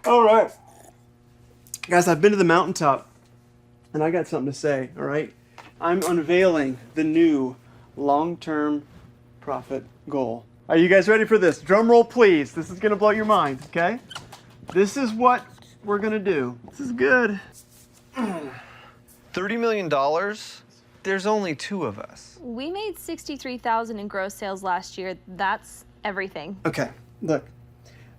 All right. Guys, I've been to the mountaintop, and I got something to say, all right? I'm unveiling the new long-term profit goal. Are you guys ready for this? Drum roll, please. This is going to blow your mind, okay? This is what we're going to do. This is good. $30 million? There's only two of us. We made $63,000 in gross sales last year. That's everything. Okay, look,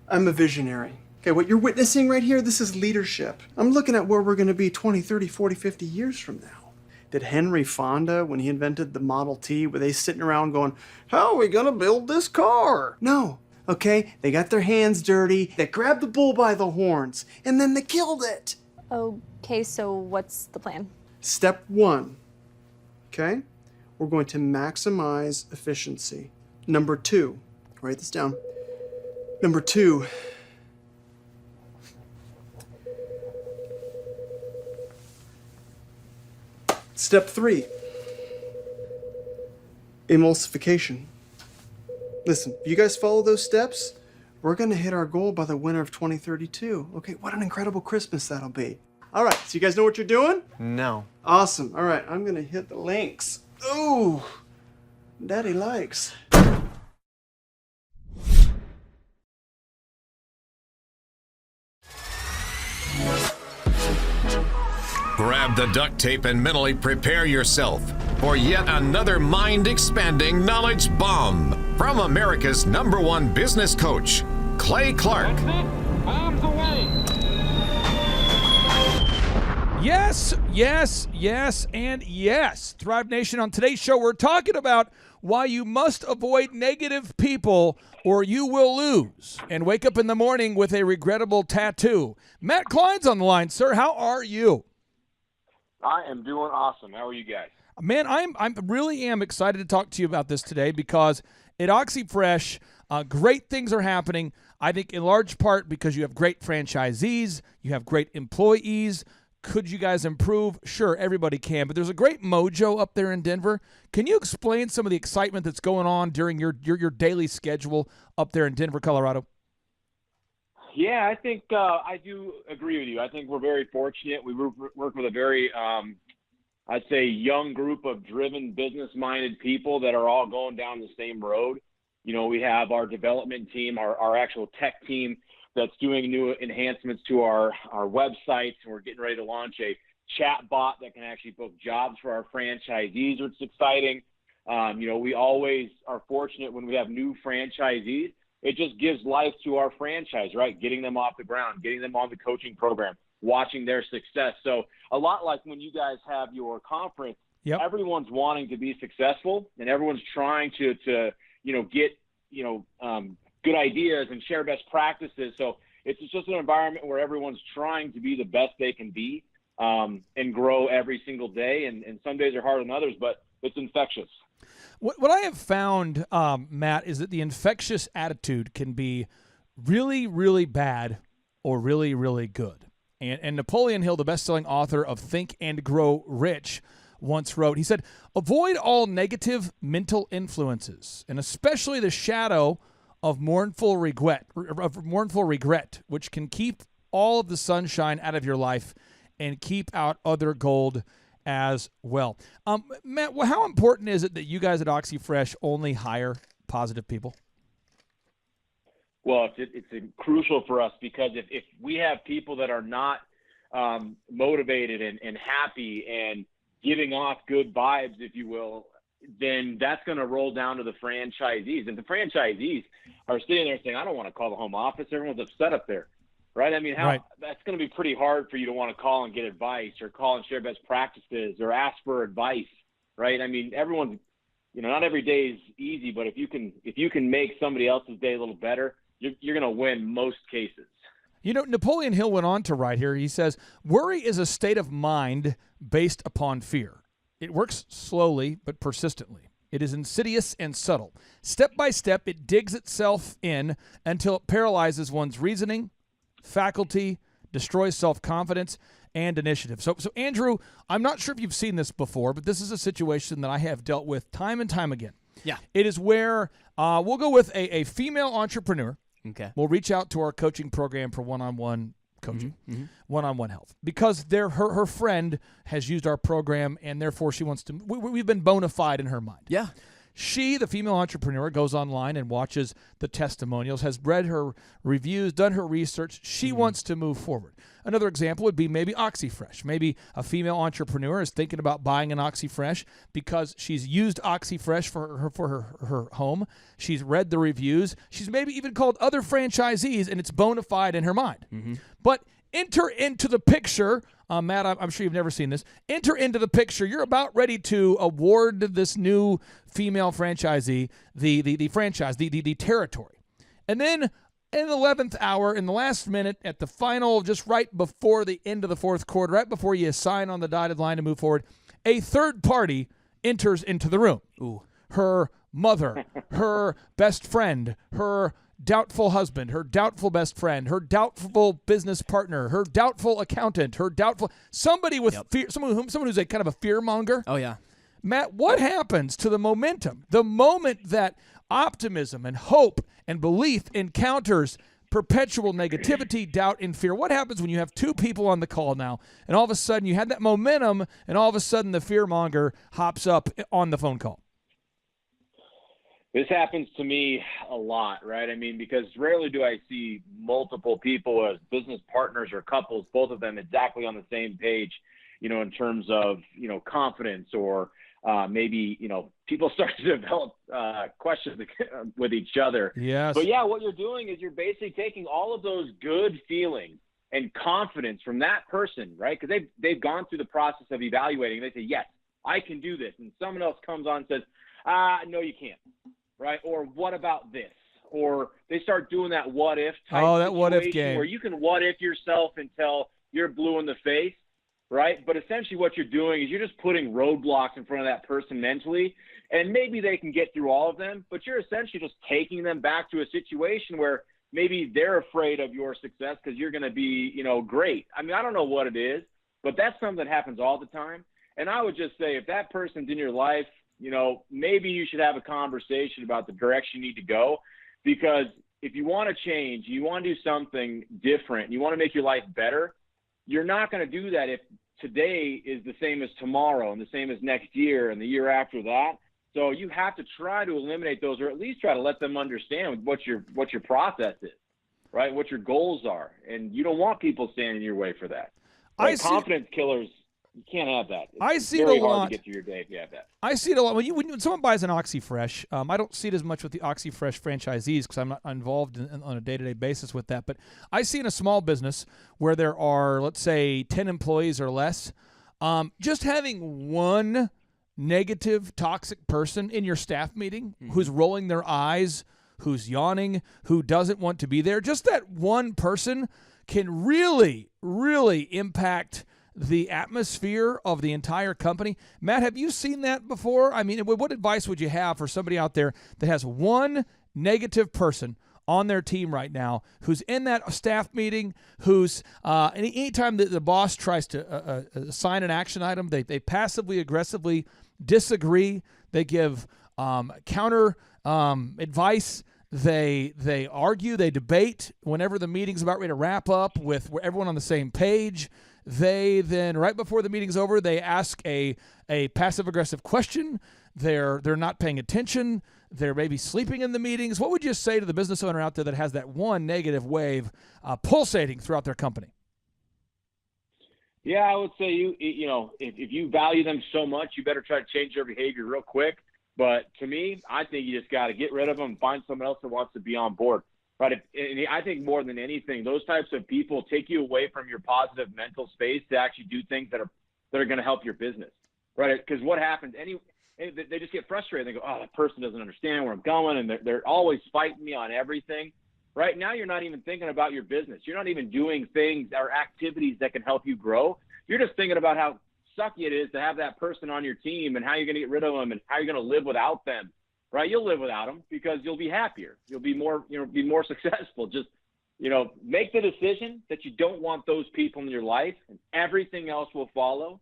I'm a visionary. Okay, what you're witnessing right here, this is leadership. I'm looking at where we're going to be 20, 30, 40, 50 years from now. Did Henry Fonda, when he invented the Model T, were they sitting around going, how are we going to build this car? No, okay, they got their hands dirty, they grabbed the bull by the horns, and then they killed it. Okay, so what's the plan? Step one, okay, we're going to maximize efficiency. Number two, write this down. Number two, step three, emulsification. Listen, if you guys follow those steps, we're going to hit our goal by the winter of 2032. Okay, what an incredible Christmas that'll be. All right, so you guys know what you're doing? No. Awesome. All right, I'm going to hit the links. Ooh, Daddy likes. Grab the duct tape and mentally prepare yourself for yet another mind-expanding knowledge bomb from America's #1 business coach, Clay Clark. Yes, yes, yes, and yes. Thrive Nation, on today's show, we're talking about why you must avoid negative people or you will lose and wake up in the morning with a regrettable tattoo. Matt Klein's on the line. Sir, how are you? I am doing awesome. How are you guys? Man, I'm really am excited to talk to you about this today because at OxyFresh, great things are happening. I think in large part because you have great franchisees, you have great employees. Could you guys improve? Sure, everybody can, but there's a great mojo up there in Denver. Can you explain some of the excitement that's going on during your daily schedule up there in Denver, Colorado? Yeah, I think I do agree with you. I think we're very fortunate. We work with a very, I'd say, young group of driven, business-minded people that are all going down the same road. You know, we have our development team, our actual tech team that's doing new enhancements to our websites, and we're getting ready to launch a chat bot that can actually book jobs for our franchisees, which is exciting. You know, we always are fortunate when we have new franchisees. It just gives life to our franchise, right? Getting them off the ground, getting them on the coaching program, watching their success. So a lot like when you guys have your conference, Yep. Everyone's wanting to be successful, and everyone's trying to get good ideas and share best practices. So it's just an environment where everyone's trying to be the best they can be and grow every single day. And some days are harder than others, but it's infectious. What I have found, Matt, is that the infectious attitude can be really, really bad or really, really good. And Napoleon Hill, the best-selling author of Think and Grow Rich, once wrote, he said, avoid all negative mental influences, and especially the shadow of mournful regret, which can keep all of the sunshine out of your life and keep out other gold as well. Matt, how important is it that you guys at OxyFresh only hire positive people? Well, it's crucial for us because if we have people that are not motivated and happy and giving off good vibes, if you will, then that's going to roll down to the franchisees. And the franchisees are sitting there saying, I don't want to call the home office. Everyone's upset up there, right? I mean, that's going to be pretty hard for you to want to call and get advice or call and share best practices or ask for advice, right? I mean, everyone's, not every day is easy, but if you can make somebody else's day a little better, you're going to win most cases. Napoleon Hill went on to write here, he says, worry is a state of mind based upon fear. It works slowly but persistently. It is insidious and subtle. Step by step, it digs itself in until it paralyzes one's reasoning, faculty, destroys self-confidence, and initiative. So Andrew, I'm not sure if you've seen this before, but this is a situation that I have dealt with time and time again. Yeah. It is where we'll go with a female entrepreneur Okay. will reach out to our coaching program for one-on-one coaching, one-on-one health, because her friend has used our program, and therefore she wants to. We've been bona fide in her mind. Yeah. She, the female entrepreneur, goes online and watches the testimonials, has read her reviews, done her research. She wants to move forward. Another example would be maybe OxyFresh. Maybe a female entrepreneur is thinking about buying an OxyFresh because she's used OxyFresh for her home. She's read the reviews. She's maybe even called other franchisees, and it's bona fide in her mind. But enter into the picture. Matt, I'm sure you've never seen this. Enter into the picture. You're about ready to award this new female franchisee the franchise, the territory. And then in the 11th hour, in the last minute, at the final, just right before the end of the fourth quarter, right before you sign on the dotted line to move forward, a third party enters into the room. Ooh. Her mother, her best friend, her doubtful husband, her doubtful best friend, her doubtful business partner, her doubtful accountant, her doubtful somebody with fear, someone who's a kind of a fear monger. Oh, yeah. Matt, what happens to the momentum? The moment that optimism and hope and belief encounters perpetual negativity, doubt, and fear. What happens when you have two people on the call now, and all of a sudden you had that momentum, and all of a sudden the fear monger hops up on the phone call? This happens to me a lot, right? I mean, because rarely do I see multiple people as business partners or couples, both of them exactly on the same page, in terms of, confidence or maybe, people start to develop questions with each other. Yes. But yeah, what you're doing is you're basically taking all of those good feelings and confidence from that person, right? Because they've gone through the process of evaluating. They say, yes, I can do this. And someone else comes on and says, no, you can't. Right? Or what about this? Or they start doing that what if type that what if game where you can what if yourself until you're blue in the face, right? But essentially what you're doing is you're just putting roadblocks in front of that person mentally, and maybe they can get through all of them, but you're essentially just taking them back to a situation where maybe they're afraid of your success because you're going to be, great. I mean, I don't know what it is, but that's something that happens all the time. And I would just say if that person's in your life, maybe you should have a conversation about the direction you need to go, because if you want to change, you want to do something different, you want to make your life better, you're not going to do that if today is the same as tomorrow and the same as next year and the year after that. So you have to try to eliminate those, or at least try to let them understand what your process is, right? What your goals are. And you don't want people standing in your way for that. Confidence killers, you can't have that. I see it a very lot. hard to get through your day if you have that. I see it a lot. When someone buys an OxyFresh, I don't see it as much with the OxyFresh franchisees because I'm not involved on a day-to-day basis with that. But I see in a small business where there are, let's say, 10 employees or less, just having one negative, toxic person in your staff meeting who's rolling their eyes, who's yawning, who doesn't want to be there, just that one person can really, really impact the atmosphere of the entire company. Matt, have you seen that before? I mean, what advice would you have for somebody out there that has one negative person on their team right now who's in that staff meeting, who's anytime that the boss tries to assign an action item, they passively aggressively disagree, they give counter advice, they argue, they debate whenever the meeting's about ready to wrap up with everyone on the same page. They then, right before the meeting's over, they ask a passive-aggressive question. They're not paying attention. They're maybe sleeping in the meetings. What would you say to the business owner out there that has that one negative wave pulsating throughout their company? Yeah, I would say if you value them so much, you better try to change their behavior real quick. But to me, I think you just got to get rid of them and find someone else that wants to be on board. Right. And I think more than anything, those types of people take you away from your positive mental space to actually do things that are going to help your business. Right. Because what happens, they just get frustrated. They go, oh, that person doesn't understand where I'm going. And they're always fighting me on everything. Right now, you're not even thinking about your business. You're not even doing things or activities that can help you grow. You're just thinking about how sucky it is to have that person on your team and how you're going to get rid of them and how you're going to live without them. Right, you'll live without them because you'll be happier. You'll be more, be more successful. Just, make the decision that you don't want those people in your life, and everything else will follow.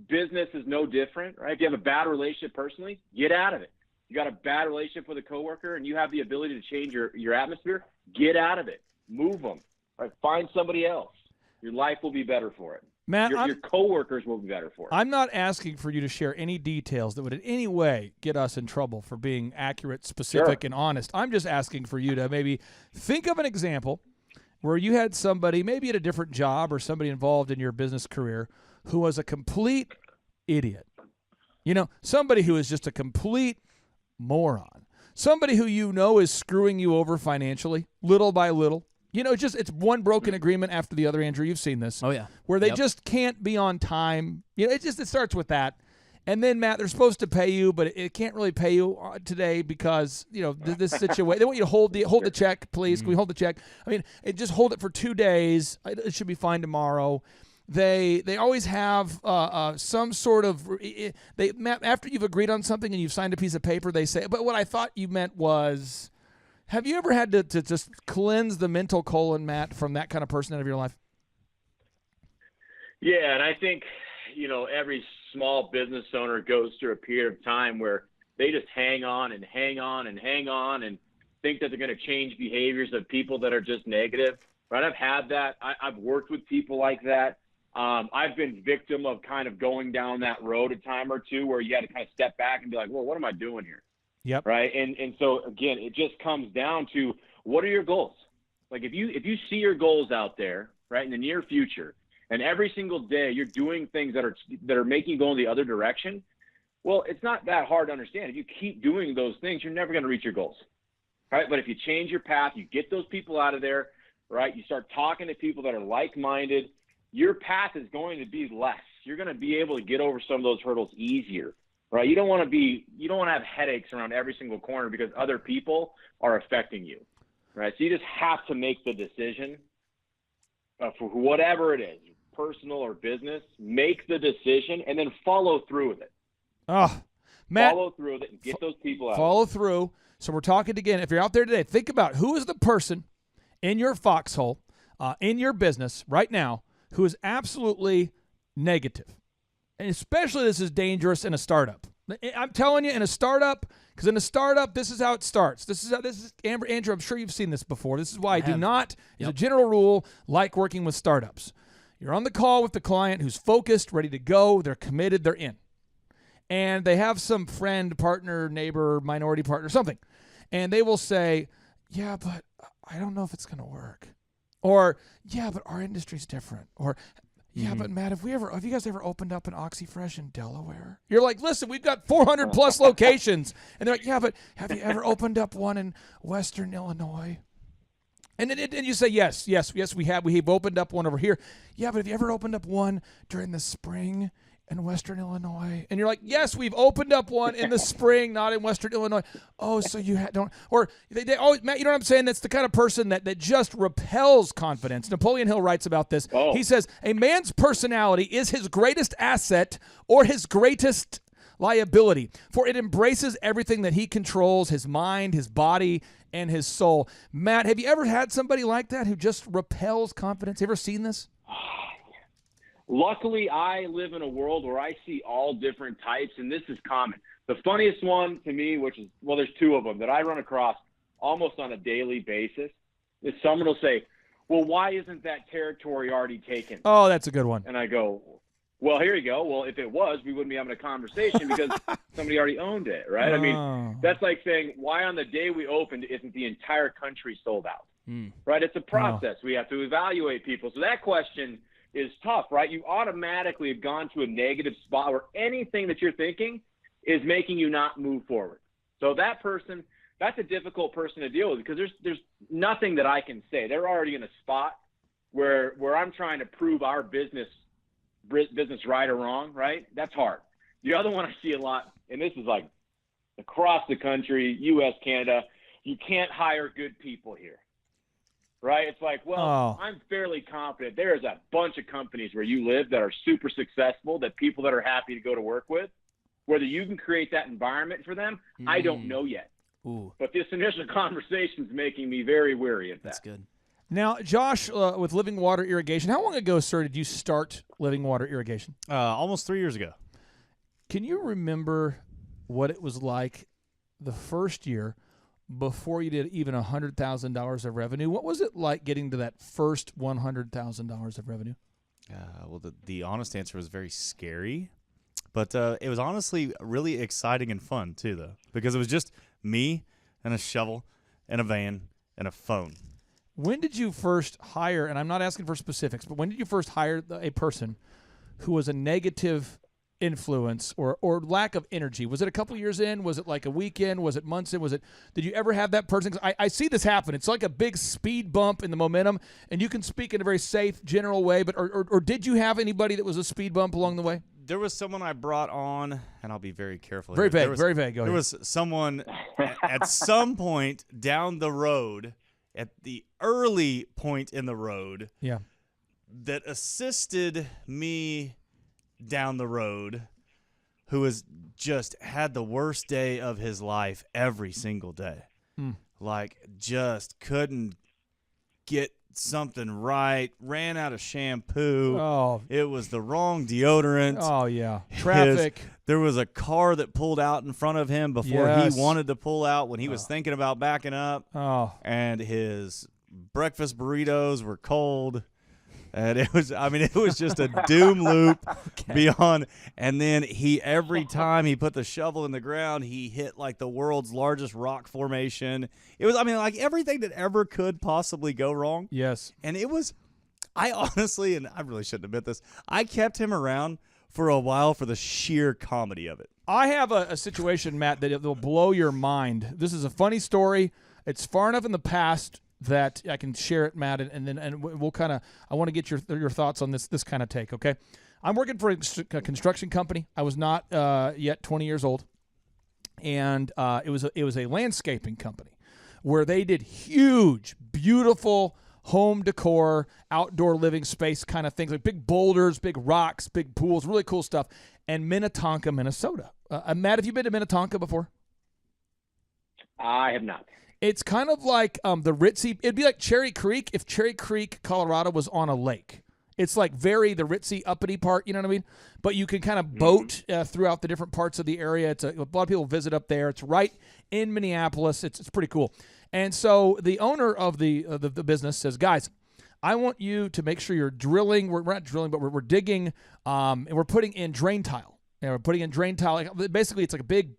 Business is no different, right? If you have a bad relationship personally, get out of it. You got a bad relationship with a coworker and you have the ability to change your atmosphere, get out of it. Move them. Right? Find somebody else. Your life will be better for it. Matt, Your coworkers will be better for it. I'm not asking for you to share any details that would in any way get us in trouble for being accurate, specific, and honest. I'm just asking for you to maybe think of an example where you had somebody, maybe at a different job or somebody involved in your business career, who was a complete idiot. You know, somebody who is just a complete moron. Somebody who you know is screwing you over financially, little by little. You know, it's one broken agreement after the other, Andrew. You've seen this. Oh, yeah. Where they just can't be on time. You know, it starts with that. And then, Matt, they're supposed to pay you, but it can't really pay you today because, you know, this situation. They want you to hold the check, please. Can we hold the check? I mean, just hold it for 2 days. It should be fine tomorrow. They always have some sort of Matt, after you've agreed on something and you've signed a piece of paper, they say, but what I thought you meant was, have you ever had to just cleanse the mental colon, Matt, from that kind of person out of your life? Yeah, and I think, you know, every small business owner goes through a period of time where they just hang on and hang on and hang on and think that they're going to change behaviors of people that are just negative. Right? I've had that. I've worked with people like that. I've been victim of kind of going down that road a time or two where you got to kind of step back and be like, well, what am I doing here? Yep. Right. And so again, it just comes down to, what are your goals? Like if you see your goals out there, right, in the near future, and every single day you're doing things that are making you go in the other direction, well, it's not that hard to understand. If you keep doing those things, you're never going to reach your goals. Right. But if you change your path, you get those people out of there, right? You start talking to people that are like-minded, your path is going to be less. You're going to be able to get over some of those hurdles easier. Right, you don't want to have headaches around every single corner because other people are affecting you. Right, so you just have to make the decision for whatever it is, personal or business. Make the decision and then follow through with it. Oh, Matt, follow through with it and get those people out. Follow through. So we're talking again. If you're out there today, think about who is the person in your foxhole, in your business right now, who is absolutely negative. And especially this is dangerous in a startup. I'm telling you, in a startup, because in a startup, this is how it starts. This is Andrew, I'm sure you've seen this before. This is why I do not, as a general rule, like working with startups. You're on the call with the client who's focused, ready to go. They're committed. They're in. And they have some friend, partner, neighbor, minority partner, something. And they will say, yeah, but I don't know if it's going to work. Or, yeah, but our industry's different. Or, yeah, but Matt, have you guys ever opened up an OxyFresh in Delaware? You're like, listen, we've got 400 plus locations. And they're like, yeah, but have you ever opened up one in Western Illinois? And you say, yes, we have. We have opened up one over here. Yeah, but have you ever opened up one during the spring in Western Illinois? And you're like, yes, we've opened up one in the spring, not in Western Illinois. Oh, so you don't, or they always, Matt, you know what I'm saying? That's the kind of person that just repels confidence. Napoleon Hill writes about this. Oh. He says, a man's personality is his greatest asset or his greatest liability, for it embraces everything that he controls, his mind, his body, and his soul. Matt, have you ever had somebody like that who just repels confidence? Ever seen this? Luckily, I live in a world where I see all different types, and this is common. The funniest one to me, which is, well, there's two of them that I run across almost on a daily basis, is someone will say, well, why isn't that territory already taken? Oh, that's a good one. And I go, well, here you go. Well, if it was, we wouldn't be having a conversation because somebody already owned it, right? I mean, that's like saying, why on the day we opened isn't the entire country sold out, right? It's a process. We have to evaluate people. So that question is tough, right? You automatically have gone to a negative spot where anything that you're thinking is making you not move forward. So that person, that's a difficult person to deal with because there's nothing that I can say. They're already in a spot where I'm trying to prove our business right or wrong, right? That's hard. The other one I see a lot, and this is like across the country, U.S., Canada, you can't hire good people here, right? It's like, well, I'm fairly confident there's a bunch of companies where you live that are super successful, that people that are happy to go to work with. Whether you can create that environment for them, I don't know yet. Ooh. But this initial conversation is making me very wary of that. That's good. Now, Josh, with Living Water Irrigation, how long ago, sir, did you start Living Water Irrigation? Almost 3 years ago. Can you remember what it was like the first year before you did even $100,000 of revenue. What was it like getting to that first $100,000 of revenue? Well, the honest answer was very scary, but it was honestly really exciting and fun too, though, because it was just me and a shovel and a van and a phone. When did you first hire, and I'm not asking for specifics, but when did you first hire a person who was a negative influence or lack of energy? Was it a couple years in? Was it like a weekend? Was it months in? Did you ever have that person? 'Cause I see this happen. It's like a big speed bump in the momentum, and you can speak in a very safe, general way, but or did you have anybody that was a speed bump along the way? There was someone I brought on, and I'll be very careful. Very here. vague, very vague. Go ahead. There was someone at some point down the road, at the early point in the road, Yeah. that assisted me down the road, who has just had the worst day of his life every single day. Like, just couldn't get something right, ran out of shampoo. Oh. It was the wrong deodorant. Oh, yeah. Traffic. There was a car that pulled out in front of him before Yes. he wanted to pull out when he was thinking about backing up. Oh. And his breakfast burritos were cold. And it was just a doom loop beyond. And then every time he put the shovel in the ground, he hit like the world's largest rock formation. It was, like everything that ever could possibly go wrong. Yes. And it was, I honestly, and I really shouldn't admit this, I kept him around for a while for the sheer comedy of it. I have a situation, Matt, that will blow your mind. This is a funny story. It's far enough in the past that I can share it, Matt, and we'll kind of, I want to get your thoughts on this kind of take, okay? I'm working for a construction company. I was not yet 20 years old, and it was a landscaping company where they did huge, beautiful home decor, outdoor living space kind of things, like big boulders, big rocks, big pools, really cool stuff, and Minnetonka, Minnesota. Matt, have you been to Minnetonka before? I have not. It's kind of like the ritzy. It'd be like Cherry Creek if Cherry Creek, Colorado, was on a lake. It's like the ritzy, uppity part, you know what I mean? But you can kind of boat throughout the different parts of the area. A lot of people visit up there. It's right in Minneapolis. It's pretty cool. And so the owner of the business says, guys, I want you to make sure you're drilling. We're not drilling, but we're digging, and we're putting in drain tile. And we're putting in drain tile. Basically, it's like a big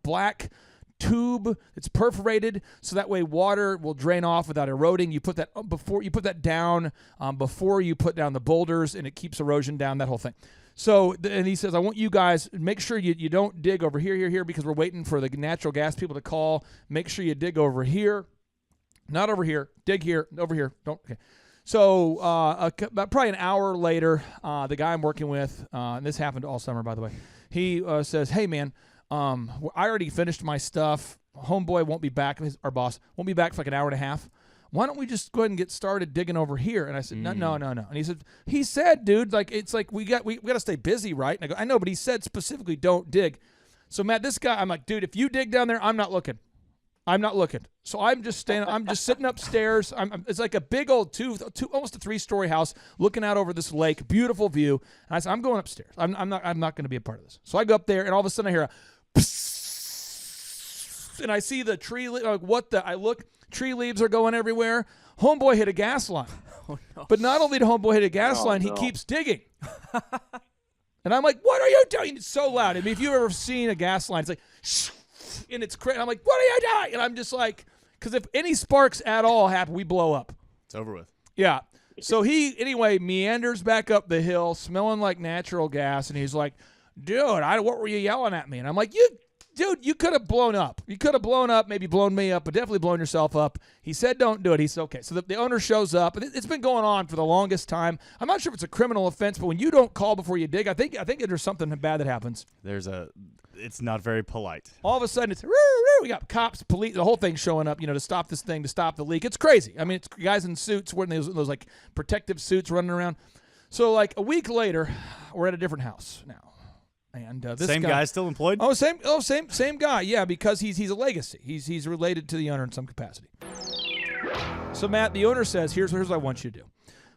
black tube. It's perforated, so that way water will drain off without eroding. You put that down before you put down the boulders, and it keeps erosion down. That whole thing. So, and he says, I want you guys, make sure you don't dig over here, because we're waiting for the natural gas people to call. Make sure you dig over here, not over here. Dig here, over here. Don't. Okay. So, about probably an hour later, the guy I'm working with, and this happened all summer, by the way, he says, hey, man, I already finished my stuff. Homeboy won't be back. Our boss won't be back for like an hour and a half. Why don't we just go ahead and get started digging over here? And I said, no. And he said, dude, like, it's like we got to stay busy, right? And I go, I know, but he said specifically don't dig. So, Matt, this guy, I'm like, dude, if you dig down there, I'm not looking. So I'm just sitting upstairs. It's like a big old two almost a 3-story house looking out over this lake, beautiful view. And I said, I'm going upstairs. I'm not going to be a part of this. So I go up there, and all of a sudden I hear a psst, and I see the tree. I look, tree leaves are going everywhere. Homeboy hit a gas line. Oh, no. But not only did homeboy hit a gas line, he keeps digging. And I'm like, what are you doing? It's so loud. I mean, if you've ever seen a gas line, it's like, shh. And it's crazy. I'm like, what are you doing? And I'm just like, because if any sparks at all happen, we blow up. It's over with. Yeah. So he, anyway, meanders back up the hill, smelling like natural gas. And he's like, dude, what were you yelling at me? And I'm like, you could have blown up. You could have blown up, maybe blown me up, but definitely blown yourself up. He said, don't do it. He said, okay. So the owner shows up. And it's been going on for the longest time. I'm not sure if it's a criminal offense, but when you don't call before you dig, I think there's something bad that happens. It's not very polite. All of a sudden, it's we got cops, police, the whole thing showing up, to stop this thing, to stop the leak. It's crazy. I mean, it's guys in suits wearing those like protective suits running around. So like a week later, we're at a different house now, and this same guy still employed. Same guy. Yeah, because he's a legacy. He's related to the owner in some capacity. So Matt, the owner says, here's what I want you to do.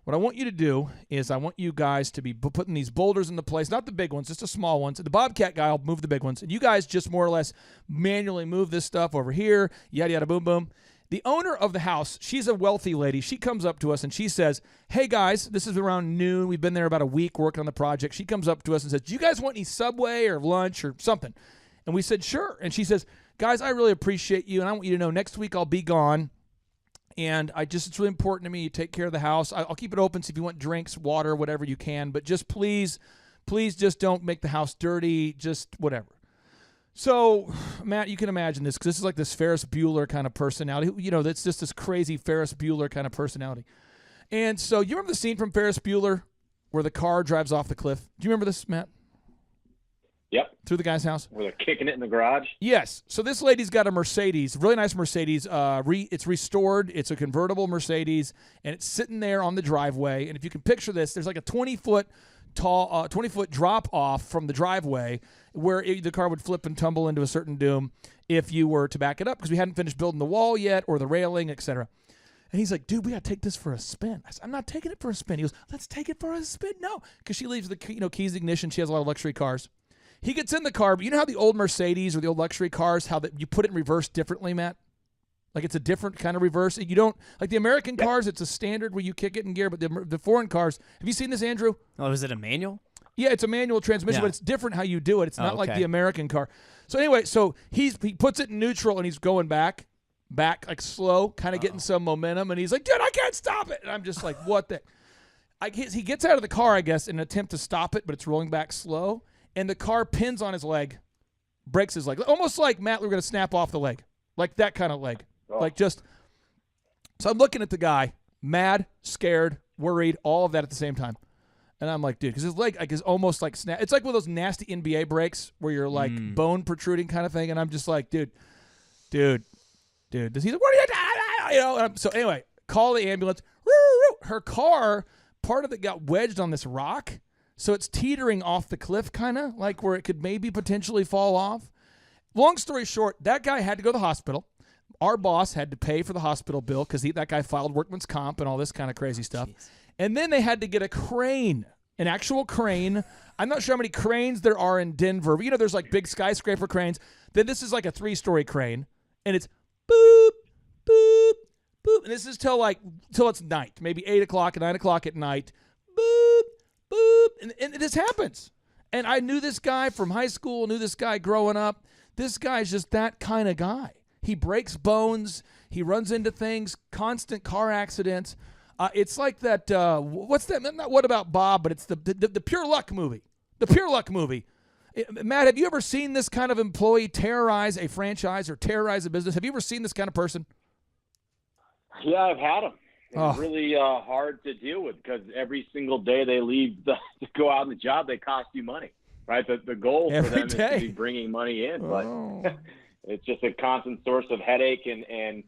What I want you to do is I want you guys to be putting these boulders into place, not the big ones, just the small ones. The Bobcat guy will move the big ones. And you guys just more or less manually move this stuff over here, yada, yada, boom, boom. The owner of the house, she's a wealthy lady. She comes up to us and she says, hey, guys, this is around noon. We've been there about a week working on the project. She comes up to us and says, do you guys want any Subway or lunch or something? And we said, sure. And she says, guys, I really appreciate you, and I want you to know next week I'll be gone. And it's really important to me you take care of the house. I'll keep it open, so if you want drinks, water, whatever you can. But just please just don't make the house dirty, just whatever. So, Matt, you can imagine this, because this is like this Ferris Bueller kind of personality. You know, that's just this crazy Ferris Bueller kind of personality. And so you remember the scene from Ferris Bueller where the car drives off the cliff? Do you remember this, Matt? Yep. Through the guy's house? Where they're kicking it in the garage? Yes. So this lady's got a Mercedes, really nice Mercedes. It's restored. It's a convertible Mercedes, and it's sitting there on the driveway. And if you can picture this, there's like a 20-foot tall, 20-foot drop off from the driveway where the car would flip and tumble into a certain doom if you were to back it up, because we hadn't finished building the wall yet or the railing, etc. And he's like, dude, we got to take this for a spin. I said, I'm not taking it for a spin. He goes, let's take it for a spin. No, because she leaves the keys ignition. She has a lot of luxury cars. He gets in the car, but you know how the old Mercedes or the old luxury cars, how you put it in reverse differently, Matt? Like it's a different kind of reverse. You don't, like the American cars, it's a standard where you kick it in gear, but the foreign cars, have you seen this, Andrew? Oh, is it a manual? Yeah, it's a manual transmission, but it's different how you do it. It's not like the American car. So anyway, he puts it in neutral, and he's going back like slow, kind of getting some momentum, and he's like, dude, I can't stop it. And I'm just like, what the? He gets out of the car, I guess, in an attempt to stop it, but it's rolling back slow. And the car pins on his leg, breaks his leg. Almost like, Matt, we're going to snap off the leg. Like that kind of leg. Like just, so I'm looking at the guy, mad, scared, worried, all of that at the same time. And I'm like, dude, because his leg is almost like snap. It's like one of those nasty NBA breaks where you're like bone protruding kind of thing. And I'm just like, dude. Does he, what are you doing? You know, so anyway, call the ambulance. Her car, part of it got wedged on this rock. So it's teetering off the cliff, kind of like where it could maybe potentially fall off. Long story short, that guy had to go to the hospital. Our boss had to pay for the hospital bill because that guy filed workman's comp and all this kind of crazy stuff. Jeez. And then they had to get a crane, an actual crane. I'm not sure how many cranes there are in Denver. You know, there's like big skyscraper cranes. Then this is like a 3-story crane, and it's boop, boop, boop. And this is till it's night, maybe 8 o'clock, 9 o'clock at night. Boop. Boop, and this happens. And I knew this guy from high school, knew this guy growing up. This guy's just that kind of guy. He breaks bones. He runs into things, constant car accidents. It's like that, what's that? Not What About Bob, but it's the Pure Luck movie. The Pure Luck movie. Matt, have you ever seen this kind of employee terrorize a franchise or terrorize a business? Have you ever seen this kind of person? Yeah, I've had them. It's really hard to deal with because every single day they leave to go out on the job, they cost you money, right? The goal for them is to be bringing money in, but it's just a constant source of headache and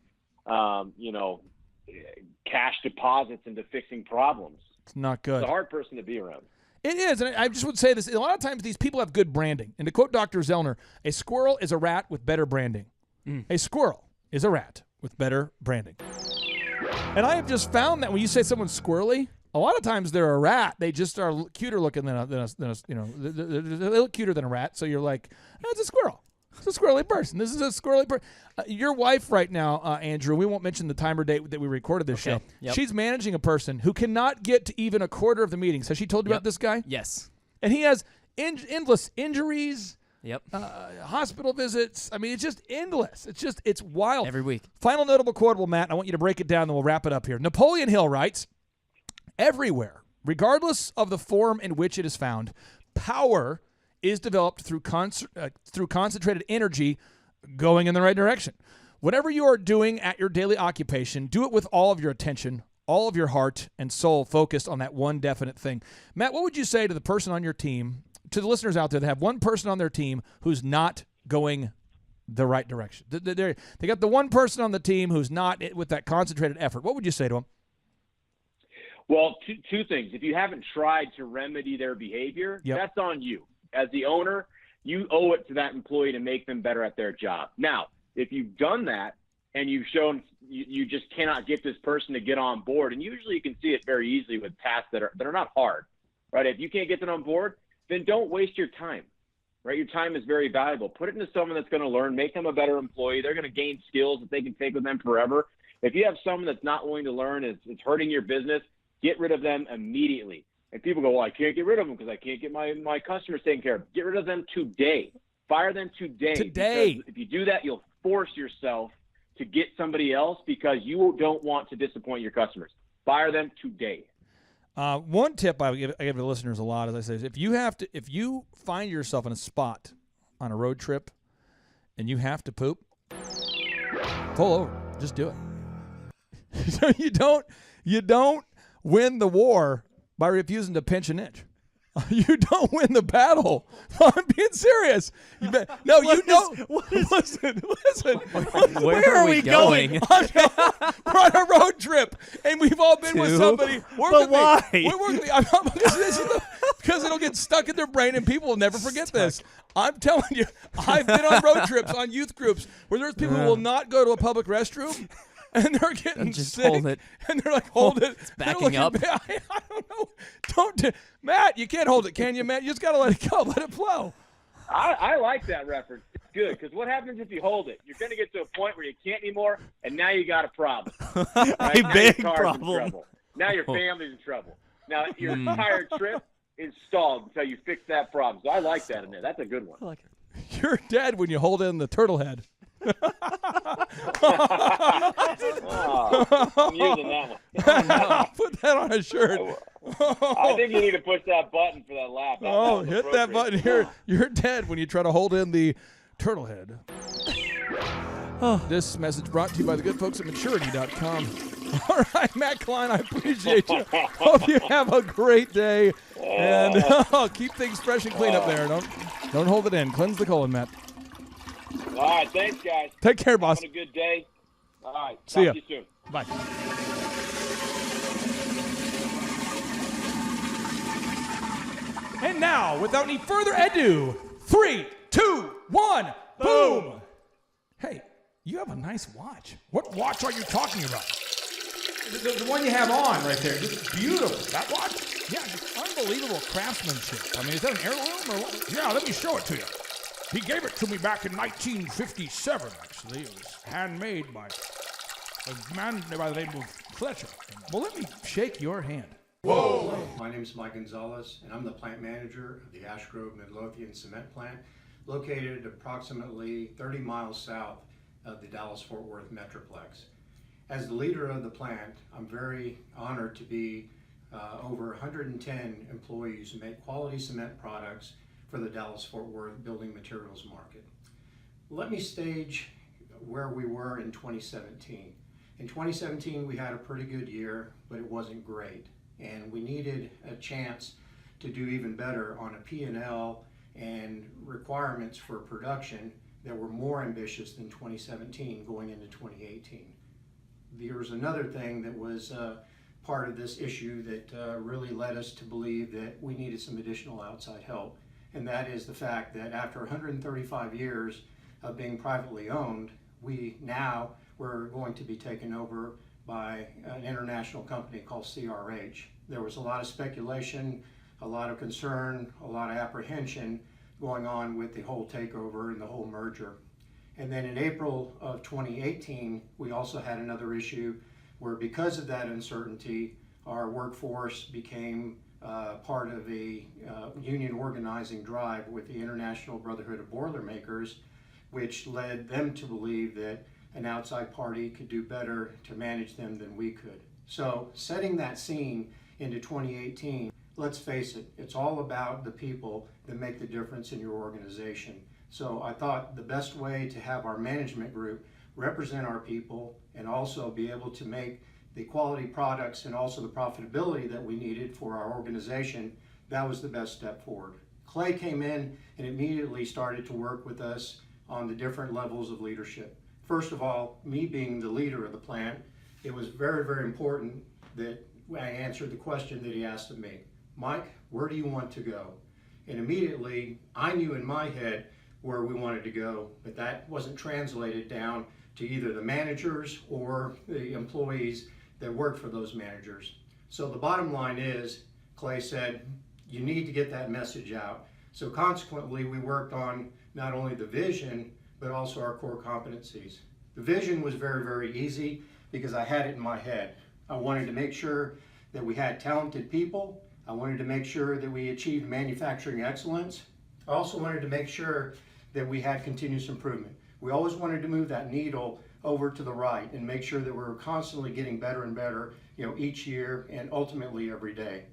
cash deposits into fixing problems. It's not good. It's a hard person to be around. It is, and I just would say this. A lot of times these people have good branding. And to quote Dr. Zellner, a squirrel is a rat with better branding. A squirrel is a rat with better branding. And I have just found that when you say someone's squirrely, a lot of times they're a rat. They just are cuter looking than us. You know, they look cuter than a rat. So you're like, that's a squirrel. It's a squirrely person. This is a squirrely person. Your wife right now, Andrew, we won't mention the time or date that we recorded this show. Yep. She's managing a person who cannot get to even a quarter of the meetings. Has she told you about this guy? Yes. And he has endless injuries. Yep. Hospital visits. I mean, it's just endless. It's wild. Every week. Final notable quotable, Matt. I want you to break it down, then we'll wrap it up here. Napoleon Hill writes, everywhere, regardless of the form in which it is found, power is developed through concentrated energy going in the right direction. Whatever you are doing at your daily occupation, do it with all of your attention, all of your heart and soul focused on that one definite thing. Matt, what would you say to the person on your team, to the listeners out there that have one person on their team who's not going the right direction? They got the one person on the team who's not with that concentrated effort. What would you say to them? Well, two things. If you haven't tried to remedy their behavior, that's on you. As the owner, you owe it to that employee to make them better at their job. Now, if you've done that and you've shown you just cannot get this person to get on board. And usually you can see it very easily with tasks that are not hard, right? If you can't get them on board, then don't waste your time, right? Your time is very valuable. Put it into someone that's going to learn, make them a better employee. They're going to gain skills that they can take with them forever. If you have someone that's not willing to learn, it's hurting your business, get rid of them immediately. And people go, well, I can't get rid of them because I can't get my customers taken care of. Get rid of them today. Fire them today. Today. Because if you do that, you'll force yourself to get somebody else because you don't want to disappoint your customers. Fire them today. One tip I give the listeners a lot, as I say, is if you find yourself in a spot on a road trip and you have to poop, pull over. Just do it. So you don't win the war by refusing to pinch an inch. You don't win the battle. I'm being serious. Listen. Where are we going? We're on a road trip, and we've all been with somebody. But why? Because it'll get stuck in their brain, and people will never forget this. I'm telling you, I've been on road trips, on youth groups, where there's people who will not go to a public restroom. And they're getting just sick. hold it. And they're like, hold it. It's backing up. I don't know. Matt, you can't hold it, can you, Matt? You just got to let it go. Let it flow. I like that reference. It's good, because what happens if you hold it? You're going to get to a point where you can't anymore, and now you got a problem. Right? A Now big your car's problem. in trouble. Now your family's in trouble. Now your entire trip is stalled until you fix that problem. So I like that in there. That's a good one. You're dead when you hold in the turtle head. I'm using that one. Put that on a shirt. I think you need to push that button for that laugh. Hit that button. You're dead when you try to hold in the turtle head. This message brought to you by the good folks at maturity.com. All right, Matt Klein, I appreciate you. Hope you have a great day. And keep things fresh and clean up there. Don't hold it in. Cleanse the colon, Matt. All right, thanks, guys. Take care, boss. Have a good day. All right, See ya. talk to you soon. Bye. And now, without any further ado, 3, 2, 1, boom! Hey, you have a nice watch. What watch are you talking about? The one you have on right there. Just beautiful. That watch? Yeah, just unbelievable craftsmanship. I mean, is that an heirloom or what? Yeah, let me show it to you. He gave it to me back in 1957, actually. It was handmade by a man by the name of Fletcher. Well, let me shake your hand. Whoa! My name is Mike Gonzalez, and I'm the plant manager of the Ash Grove Midlothian Cement Plant, located approximately 30 miles south of the Dallas-Fort Worth Metroplex. As the leader of the plant, I'm very honored to be over 110 employees who make quality cement products for the Dallas-Fort Worth building materials market. Let me stage where we were in 2017. In 2017, we had a pretty good year, but it wasn't great. And we needed a chance to do even better on a P&L and requirements for production that were more ambitious than 2017 going into 2018. There was another thing that was part of this issue that really led us to believe that we needed some additional outside help. And that is the fact that after 135 years of being privately owned, we now were going to be taken over by an international company called CRH. There was a lot of speculation, a lot of concern, a lot of apprehension going on with the whole takeover and the whole merger. And then in April of 2018, we also had another issue where, because of that uncertainty, our workforce became part of a union organizing drive with the International Brotherhood of Boilermakers, which led them to believe that an outside party could do better to manage them than we could. So setting that scene into 2018, let's face it, it's all about the people that make the difference in your organization. So I thought the best way to have our management group represent our people and also be able to make the quality products and also the profitability that we needed for our organization, that was the best step forward. Clay came in and immediately started to work with us on the different levels of leadership. First of all, me being the leader of the plant, it was very, very important that I answered the question that he asked of me. Mike, where do you want to go? And immediately, I knew in my head where we wanted to go, but that wasn't translated down to either the managers or the employees that work for those managers. So the bottom line is, Clay said, you need to get that message out. So consequently, we worked on not only the vision, but also our core competencies. The vision was very, very easy because I had it in my head. I wanted to make sure that we had talented people. I wanted to make sure that we achieved manufacturing excellence. I also wanted to make sure that we had continuous improvement. We always wanted to move that needle over to the right and make sure that we were constantly getting better and better, each year and ultimately every day.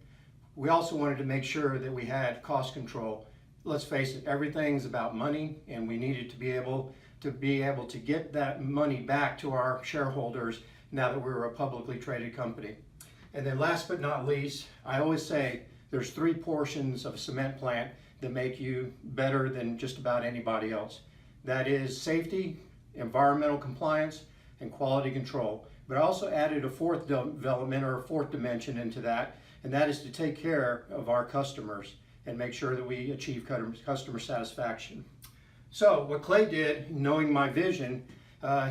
We also wanted to make sure that we had cost control. Let's face it, everything's about money, and we needed to be able to get that money back to our shareholders now that we were a publicly traded company. And then last but not least, I always say there's 3 portions of a cement plant that make you better than just about anybody else. That is safety, environmental compliance, and quality control. But I also added a 4th development or a 4th dimension into that, and that is to take care of our customers and make sure that we achieve customer satisfaction. So what Clay did, knowing my vision,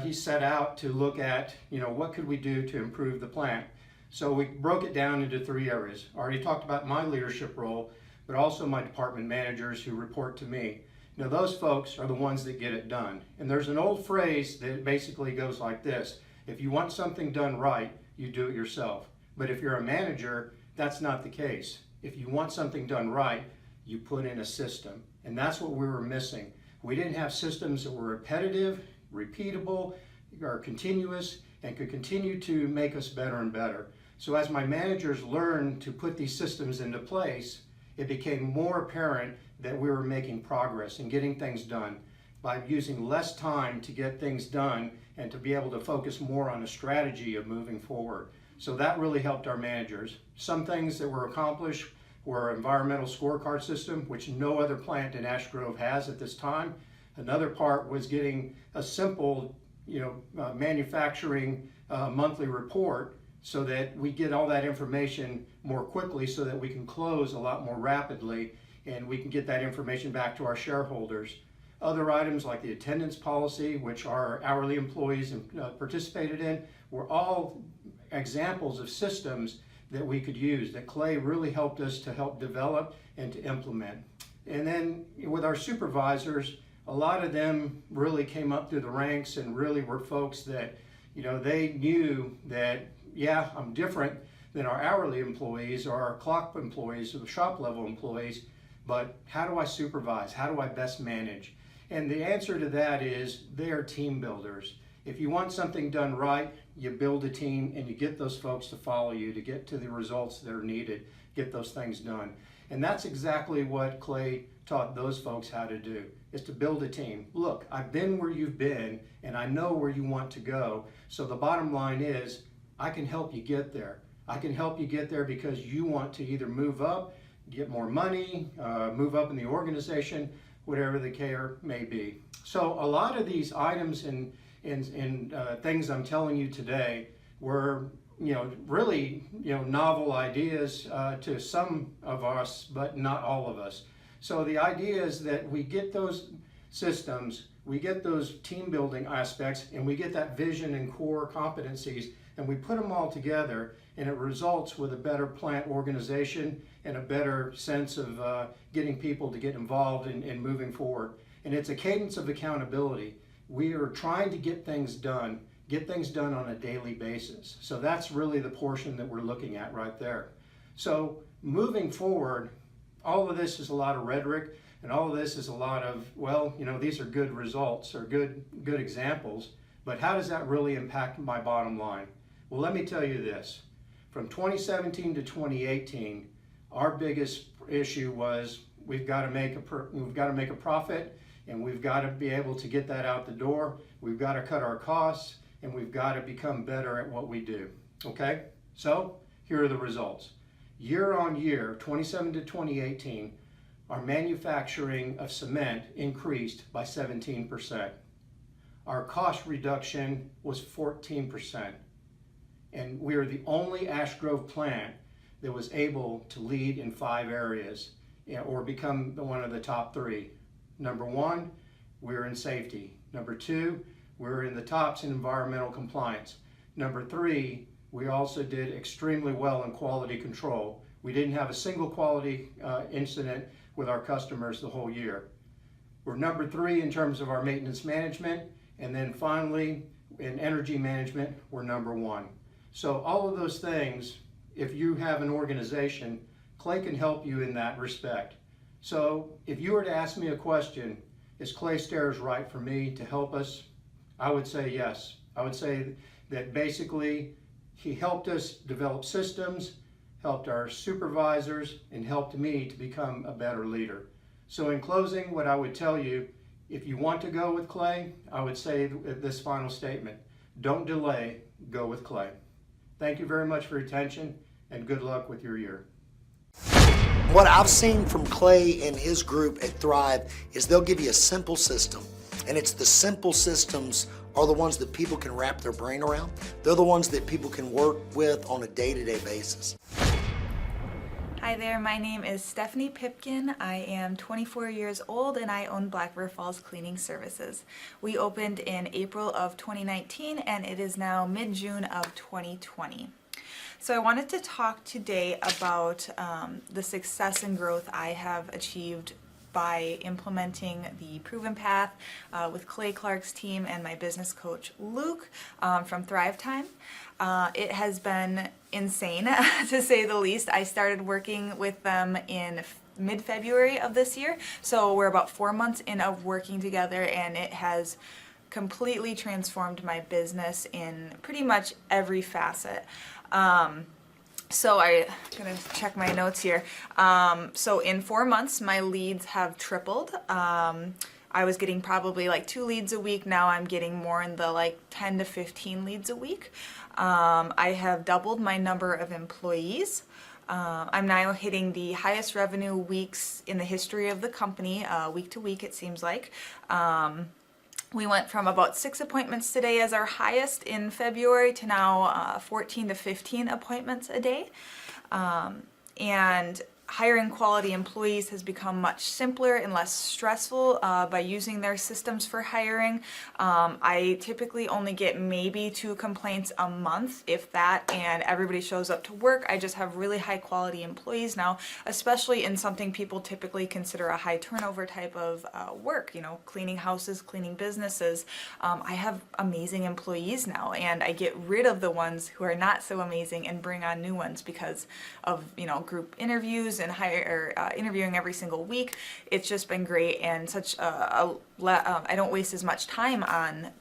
he set out to look at, what could we do to improve the plant. So we broke it down into 3 areas. I already talked about my leadership role, but also my department managers who report to me. Now those folks are the ones that get it done. And there's an old phrase that basically goes like this: if you want something done right, you do it yourself. But if you're a manager, that's not the case. If you want something done right, you put in a system. And that's what we were missing. We didn't have systems that were repetitive, repeatable, or continuous, and could continue to make us better and better. So as my managers learned to put these systems into place, it became more apparent that we were making progress and getting things done by using less time to get things done and to be able to focus more on a strategy of moving forward. So that really helped our managers. Some things that were accomplished were environmental scorecard system, which no other plant in Ash Grove has at this time. Another part was getting a simple, manufacturing monthly report so that we get all that information more quickly so that we can close a lot more rapidly and we can get that information back to our shareholders. Other items like the attendance policy, which our hourly employees participated in, were all examples of systems that we could use that Clay really helped us to help develop and to implement. And then with our supervisors, a lot of them really came up through the ranks and really were folks that, they knew that, yeah, I'm different than our hourly employees or our clock employees or the shop level employees, but how do I supervise? How do I best manage? And the answer to that is they are team builders. If you want something done right, you build a team and you get those folks to follow you to get to the results that are needed, get those things done. And that's exactly what Clay taught those folks how to do, is to build a team. Look, I've been where you've been and I know where you want to go. So the bottom line is I can help you get there. I can help you get there because you want to either move up, get more money, move up in the organization, whatever the care may be. So a lot of these items and things I'm telling you today were, really, novel ideas to some of us, but not all of us. So the idea is that we get those systems, we get those team building aspects, and we get that vision and core competencies, and we put them all together, and it results with a better plant organization and a better sense of getting people to get involved in moving forward. And it's a cadence of accountability. We are trying to get things done on a daily basis. So that's really the portion that we're looking at right there. So moving forward, all of this is a lot of rhetoric, and all of this is a lot of, these are good results or good examples, but how does that really impact my bottom line? Well, let me tell you this. From 2017 to 2018, our biggest issue was we've got to make a profit, and we've got to be able to get that out the door. We've got to cut our costs, and we've got to become better at what we do. Okay? So here are the results. Year on year, 27 to 2018, our manufacturing of cement increased by 17%. Our cost reduction was 14%. And we are the only Ash Grove plant that was able to lead in 5 areas or become one of the top 3. Number 1, we're in safety. Number 2, we're in the tops in environmental compliance. Number 3, we also did extremely well in quality control. We didn't have a single quality incident with our customers the whole year. We're number 3 in terms of our maintenance management, and then finally in energy management, we're number 1. So all of those things, if you have an organization, Clay can help you in that respect. So if you were to ask me a question, is Clay Stairs right for me to help us? I would say yes. I would say that basically he helped us develop systems, helped our supervisors, and helped me to become a better leader. So in closing, what I would tell you, if you want to go with Clay, I would say this final statement: don't delay, go with Clay. Thank you very much for your attention, and good luck with your year. What I've seen from Clay and his group at Thrive is they'll give you a simple system, and it's the simple systems are the ones that people can wrap their brain around. They're the ones that people can work with on a day-to-day basis. Hi there, my name is Stephanie Pipkin. I am 24 years old and I own Black River Falls Cleaning Services. We opened in April of 2019 and it is now mid-June of 2020. So I wanted to talk today about the success and growth I have achieved by implementing the Proven Path with Clay Clark's team and my business coach Luke from Thrivetime. It has been insane to say the least. I started working with them in mid-February of this year, so we're about 4 months in of working together, and it has completely transformed my business in pretty much every facet. So I'm gonna check my notes here. So in 4 months, my leads have tripled. I was getting probably like 2 leads a week. Now I'm getting more in the like 10 to 15 leads a week. I have doubled my number of employees. I'm now hitting the highest revenue weeks in the history of the company, week to week it seems like. We went from about 6 appointments today as our highest in February to now 14 to 15 appointments a day. And hiring quality employees has become much simpler and less stressful by using their systems for hiring. I typically only get maybe 2 complaints a month, if that, and everybody shows up to work. I just have really high quality employees now, especially in something people typically consider a high turnover type of work, you know, cleaning houses, cleaning businesses. I have amazing employees now, and I get rid of the ones who are not so amazing and bring on new ones because of, you know, group interviews and interviewing every single week. It's just been great, and such I don't waste as much time on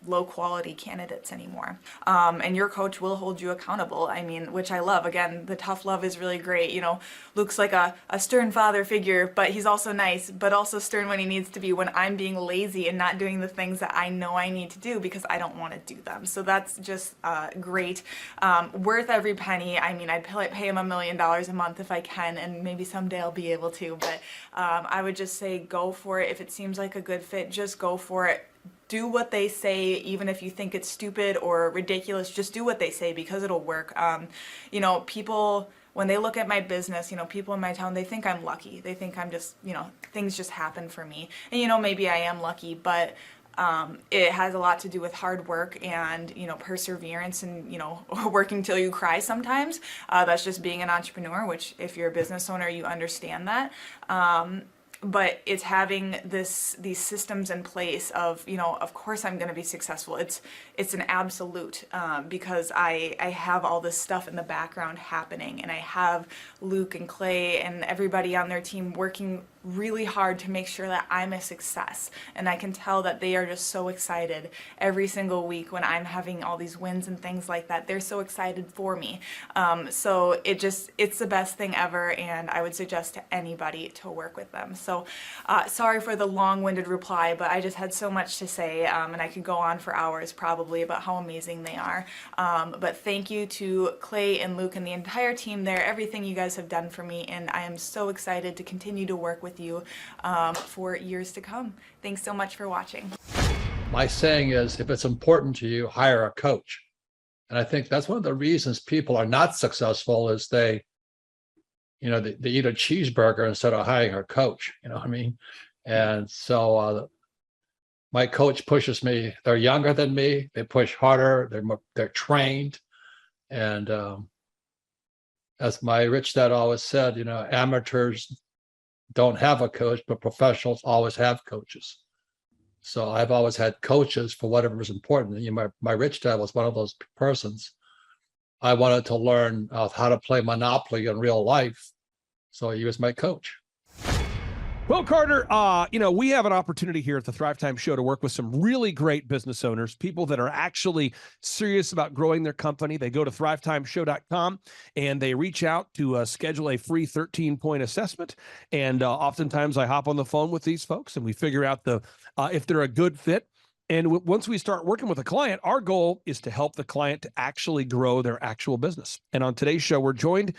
low quality candidates anymore. And your coach will hold you accountable. I mean, which I love. Again, the tough love is really great. You know, Luke's like a stern father figure, but he's also nice, but also stern when he needs to be, when I'm being lazy and not doing the things that I know I need to do because I don't want to do them. So that's just great. Worth every penny. I mean, I'd pay him $1 million a month if I can, and maybe someday I'll be able to, but I would just say go for it. If it seems like a good fit, just go for it. Do what they say, even if you think it's stupid or ridiculous. Just do what they say because it'll work. You know, people, when they look at my business, you know, people in my town, they think I'm lucky. They think I'm just, you know, things just happen for me. And, you know, maybe I am lucky, but it has a lot to do with hard work and, you know, perseverance and, you know, working till you cry sometimes. That's just being an entrepreneur, which if you're a business owner, you understand that. But it's having these systems in place of, you know, of course I'm going to be successful. It's an absolute because I have all this stuff in the background happening, and I have Luke and Clay and everybody on their team working really hard to make sure that I'm a success. And I can tell that they are just so excited every single week when I'm having all these wins and things like that. They're so excited for me. So it's the best thing ever, and I would suggest to anybody to work with them. So sorry for the long-winded reply, but I just had so much to say, and I could go on for hours probably about how amazing they are. But thank you to Clay and Luke and the entire team there, everything you guys have done for me, and I am so excited to continue to work with you for years to come. Thanks so much for watching. My saying is, if it's important to you, hire a coach. And I think that's one of the reasons people are not successful is they eat a cheeseburger instead of hiring a coach, you know what I mean? And so my coach pushes me. They're younger than me. They push harder. They're trained. And as my rich dad always said, amateurs don't have a coach, but professionals always have coaches. So I've always had coaches for whatever is important. My rich dad was one of those persons. I wanted to learn how to play Monopoly in real life. So he was my coach. Well, Carter, we have an opportunity here at the Thrivetime Show to work with some really great business owners, people that are actually serious about growing their company. They go to thrivetimeshow.com and they reach out to schedule a free 13-point assessment. And oftentimes I hop on the phone with these folks and we figure out if they're a good fit. And once we start working with a client, our goal is to help the client to actually grow their actual business. And on today's show, we're joined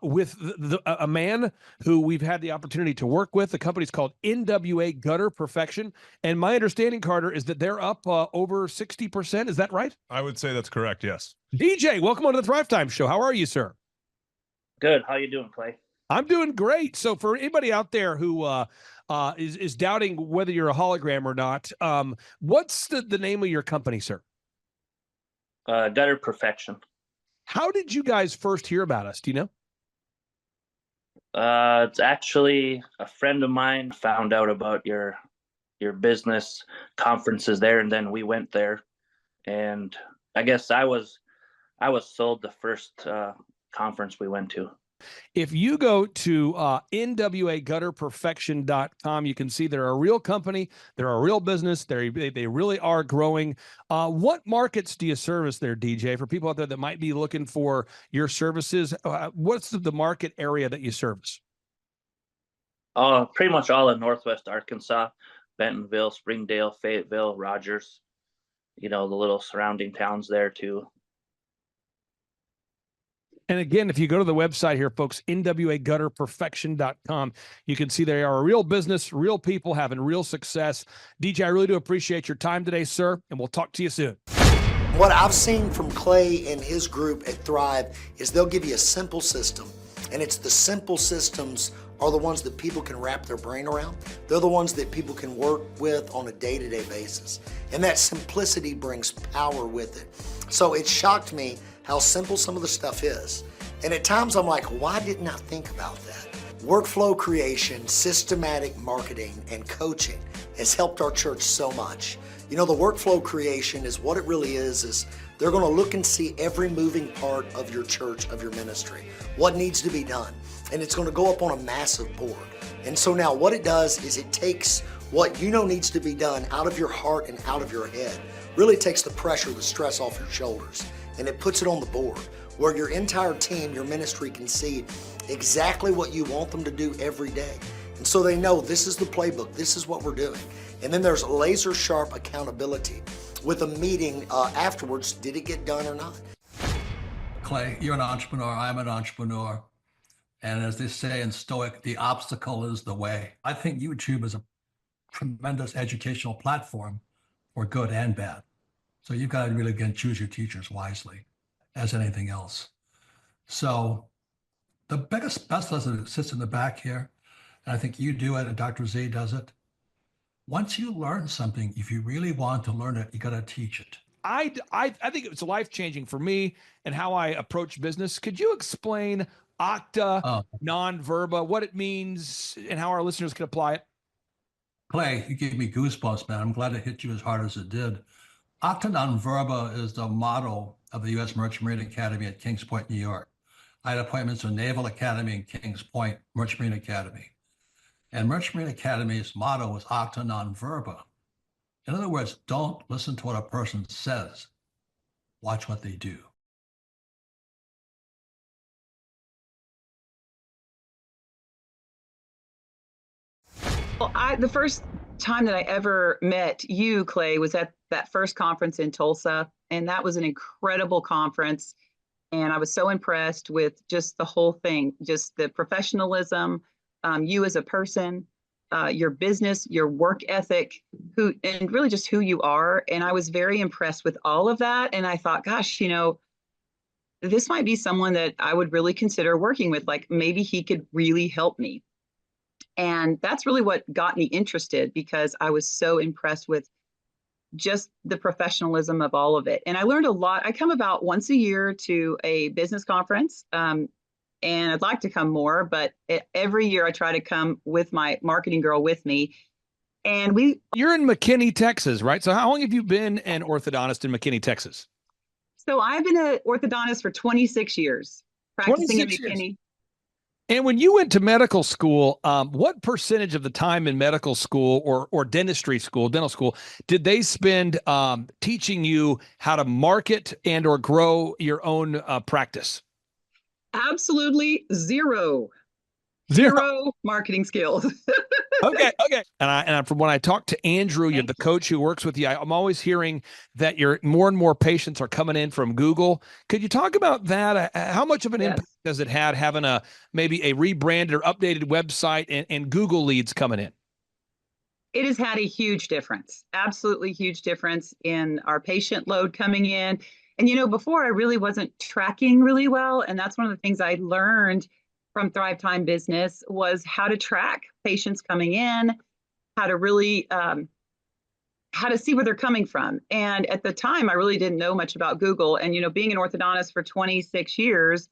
with a man who we've had the opportunity to work with. The company's called NWA Gutter Perfection. And my understanding, Carter, is that they're up over 60%. Is that right? I would say that's correct, yes. DJ, welcome on to the Thrivetime Show. How are you, sir? Good. How you doing, Clay? I'm doing great. So for anybody out there who is doubting whether you're a hologram or not, what's the name of your company, sir? Gutter Perfection. How did you guys first hear about us? Do you know? It's actually a friend of mine found out about your business conferences there, and then we went there. And I guess I was sold the first conference we went to. If you go to nwagutterperfection.com, you can see they're a real company. They're a real business. They really are growing. What markets do you service there, DJ? For people out there that might be looking for your services, what's the market area that you service? Pretty much all of Northwest Arkansas, Bentonville, Springdale, Fayetteville, Rogers, the little surrounding towns there too. And again, if you go to the website here, folks, nwagutterperfection.com, you can see they are a real business, real people having real success. DJ, I really do appreciate your time today, sir, and we'll talk to you soon. What I've seen from Clay and his group at Thrive is they'll give you a simple system, and it's the simple systems are the ones that people can wrap their brain around. They're the ones that people can work with on a day-to-day basis. And that simplicity brings power with it. So it shocked me how simple some of the stuff is. And at times I'm like, why didn't I think about that? Workflow creation, systematic marketing, and coaching has helped our church so much. The workflow creation is what it really is they're gonna look and see every moving part of your church, of your ministry, what needs to be done. And it's gonna go up on a massive board. And so now what it does is it takes what needs to be done out of your heart and out of your head. Really takes the pressure, the stress off your shoulders, and it puts it on the board where your entire team, your ministry can see exactly what you want them to do every day. And so they know this is the playbook, this is what we're doing. And then there's laser sharp accountability with a meeting afterwards, did it get done or not? Clay, you're an entrepreneur, I'm an entrepreneur. And as they say in Stoic, the obstacle is the way. I think YouTube is a tremendous educational platform for good and bad. So you've got to really, again, choose your teachers wisely as anything else. So the best lesson that sits in the back here, and I think you do it and Dr. Z does it. Once you learn something, if you really want to learn it, you got to teach it. I think it's life-changing for me and how I approach business. Could you explain Octa, non-verba, what it means and how our listeners can apply it? Clay, you gave me goosebumps, man. I'm glad it hit you as hard as it did. Octa non-verba is the motto of the U.S. Merchant Marine Academy at Kings Point, New York. I had appointments in Naval Academy and Kings Point, Merchant Marine Academy. And Merchant Marine Academy's motto was Octa non-verba. In other words, don't listen to what a person says. Watch what they do. Well, the first time that I ever met you, Clay, was at that first conference in Tulsa. And that was an incredible conference. And I was so impressed with just the whole thing, just the professionalism, you as a person, your business, your work ethic, and really just who you are. And I was very impressed with all of that. And I thought, gosh, this might be someone that I would really consider working with. Like maybe he could really help me. And that's really what got me interested, because I was so impressed with just the professionalism of all of it. And I learned a lot. I come about once a year to a business conference, and I'd like to come more, but every year I try to come with my marketing girl with me. And You're in McKinney, Texas, right? So how long have you been an orthodontist in McKinney, Texas? So I've been an orthodontist for 26 years, practicing in 26 years. McKinney. And when you went to medical school, what percentage of the time in medical school or dentistry school, dental school, did they spend teaching you how to market and or grow your own practice? Absolutely zero. Zero marketing skills. Okay. And from when I talked to Andrew, you're the coach who works with you, I'm always hearing that more and more patients are coming in from Google. Could you talk about that? How much of an impact does it have having maybe a rebranded or updated website and Google leads coming in? It has had a huge difference, absolutely huge difference in our patient load coming in. And, before I really wasn't tracking really well. And that's one of the things I learned from Thrivetime Business was how to track patients coming in, how to really, how to see where they're coming from. And at the time, I really didn't know much about Google. And, being an orthodontist for 26 years,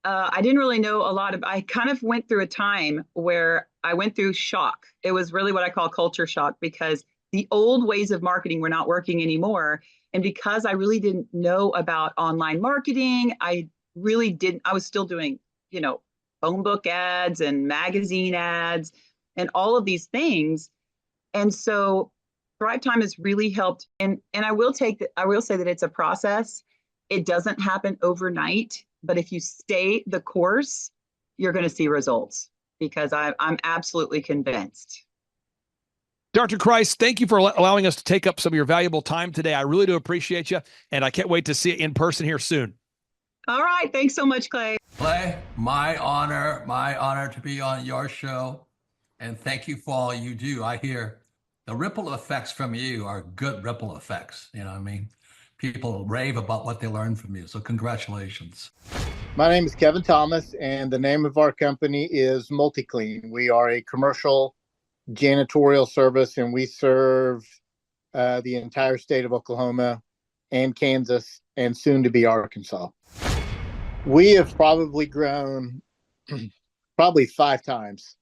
I didn't really know a lot I kind of went through a time where I went through shock. It was really what I call culture shock because the old ways of marketing were not working anymore. And because I really didn't know about online marketing, I was still doing, phone book ads and magazine ads and all of these things. And so Thrivetime has really helped. And I will say that it's a process. It doesn't happen overnight, but if you stay the course, you're going to see results because I'm absolutely convinced. Dr. Christ, thank you for allowing us to take up some of your valuable time today. I really do appreciate you, and I can't wait to see you in person here soon. All right. Thanks so much, Clay. Clay, my honor to be on your show. And thank you for all you do. I hear the ripple effects from you are good ripple effects. You know what I mean? People rave about what they learned from you. So congratulations. My name is Kevin Thomas, and the name of our company is MultiClean. We are a commercial janitorial service, and we serve the entire state of Oklahoma and Kansas and soon to be Arkansas. We have probably grown probably 5 times.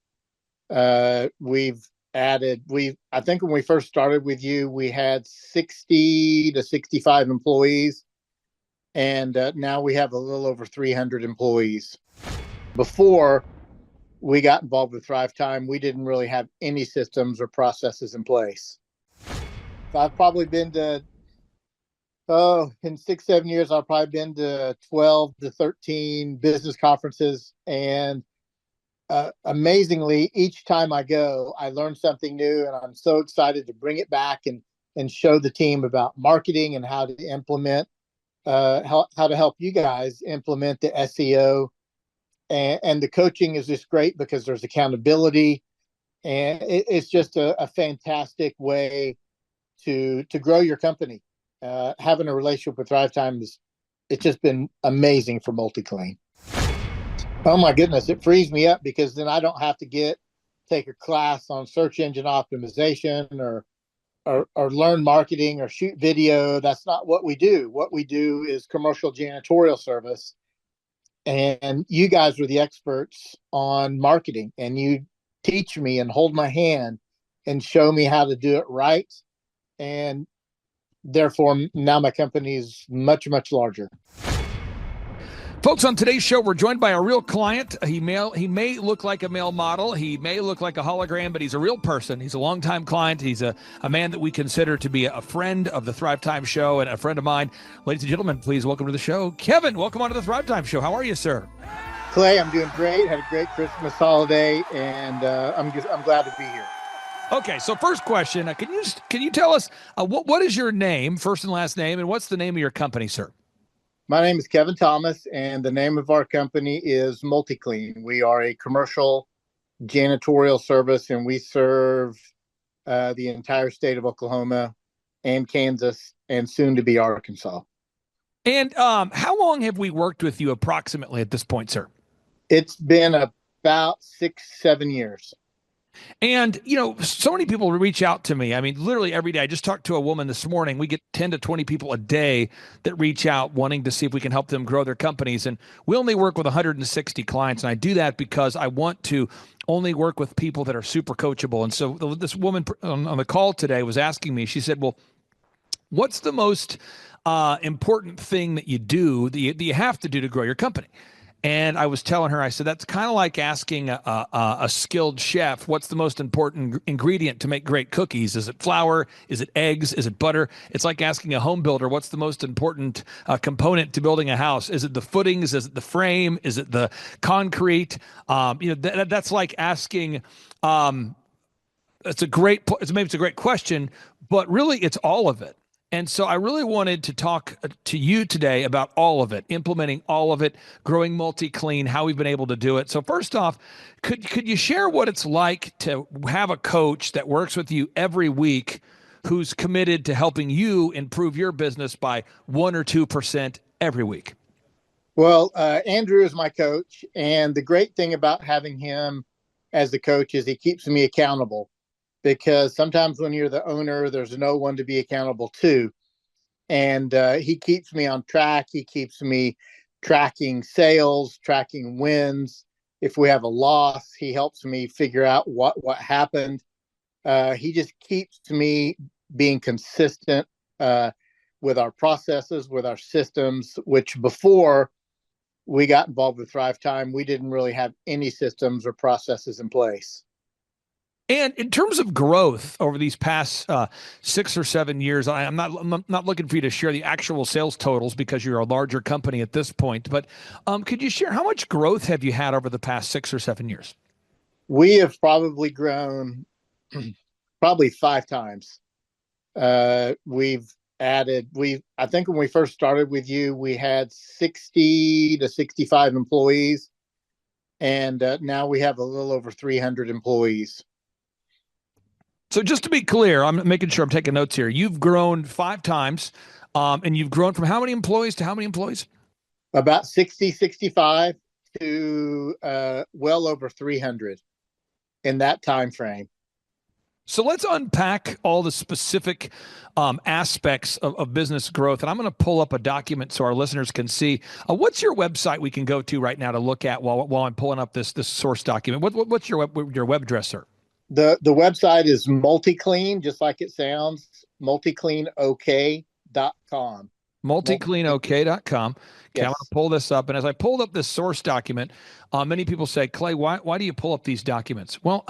We've added, I think when we first started with you, we had 60 to 65 employees. And now we have a little over 300 employees. Before we got involved with Thrivetime, we didn't really have any systems or processes in place. So I've probably been to, in 6-7 years, I've probably been to 12 to 13 business conferences. And amazingly, each time I go, I learn something new, and I'm so excited to bring it back and show the team about marketing and how to implement, how to help you guys implement the SEO. And the coaching is just great because there's accountability, and it's just a fantastic way to grow your company. Having a relationship with Thrivetime it's just been amazing for MultiClean. Oh my goodness, it frees me up because then I don't have to take a class on search engine optimization or learn marketing or shoot video. That's not what we do. What we do is commercial janitorial service. And you guys are the experts on marketing, and you teach me and hold my hand and show me how to do it right. And therefore, now my company is much, much larger. Folks, on today's show, we're joined by a real client. He may look like a male model. He may look like a hologram, but he's a real person. He's a longtime client. He's a man that we consider to be a friend of the Thrivetime Show and a friend of mine. Ladies and gentlemen, please welcome to the show, Kevin. Welcome on to the Thrivetime Show. How are you, sir? Clay, I'm doing great. Had a great Christmas holiday, and I'm glad to be here. Okay, so first question, can you tell us what is your name, first and last name, and what's the name of your company, sir? My name is Kevin Thomas, and the name of our company is MultiClean. We are a commercial janitorial service, and we serve the entire state of Oklahoma and Kansas and soon to be Arkansas. And how long have we worked with you approximately at this point, sir? It's been about 6-7 years. And, so many people reach out to me. I mean, literally every day. I just talked to a woman this morning. We get 10 to 20 people a day that reach out wanting to see if we can help them grow their companies. And we only work with 160 clients. And I do that because I want to only work with people that are super coachable. And so this woman on the call today was asking me, she said, well, what's the most important thing that you do, that you have to do to grow your company? And I was telling her, I said, that's kind of like asking a skilled chef, what's the most important ingredient to make great cookies? Is it flour? Is it eggs? Is it butter? It's like asking a home builder, what's the most important component to building a house? Is it the footings? Is it the frame? Is it the concrete? That's like asking, maybe it's a great question, but really it's all of it. And so I really wanted to talk to you today about all of it, implementing all of it, growing multi-clean, how we've been able to do it. So first off, could you share what it's like to have a coach that works with you every week who's committed to helping you improve your business by 1 or 2% every week? Well, Andrew is my coach, and the great thing about having him as the coach is he keeps me accountable. Because sometimes when you're the owner, there's no one to be accountable to. And he keeps me on track. He keeps me tracking sales, tracking wins. If we have a loss, he helps me figure out what happened. He just keeps me being consistent with our processes, with our systems, which before we got involved with Thrivetime, we didn't really have any systems or processes in place. And in terms of growth over these past 6 or 7 years, I'm not looking for you to share the actual sales totals because you're a larger company at this point. But could you share how much growth have you had over the past 6 or 7 years? We have probably grown probably 5 times. We've added. I think when we first started with you, we had 60 to 65 employees, and now we have a little over 300 employees. So just to be clear, I'm making sure I'm taking notes here. You've grown 5 times, and you've grown from how many employees to how many employees? About 60, 65 to well over 300 in that time frame. So let's unpack all the specific aspects of business growth. And I'm going to pull up a document so our listeners can see. What's your website we can go to right now to look at while I'm pulling up this source document? What's your web address, sir? The website is MultiClean, just like it sounds, multicleanok.com. Multicleanok.com. Okay, Yes. I'm going to pull this up. And as I pulled up this source document, many people say, Clay, why do you pull up these documents? Well,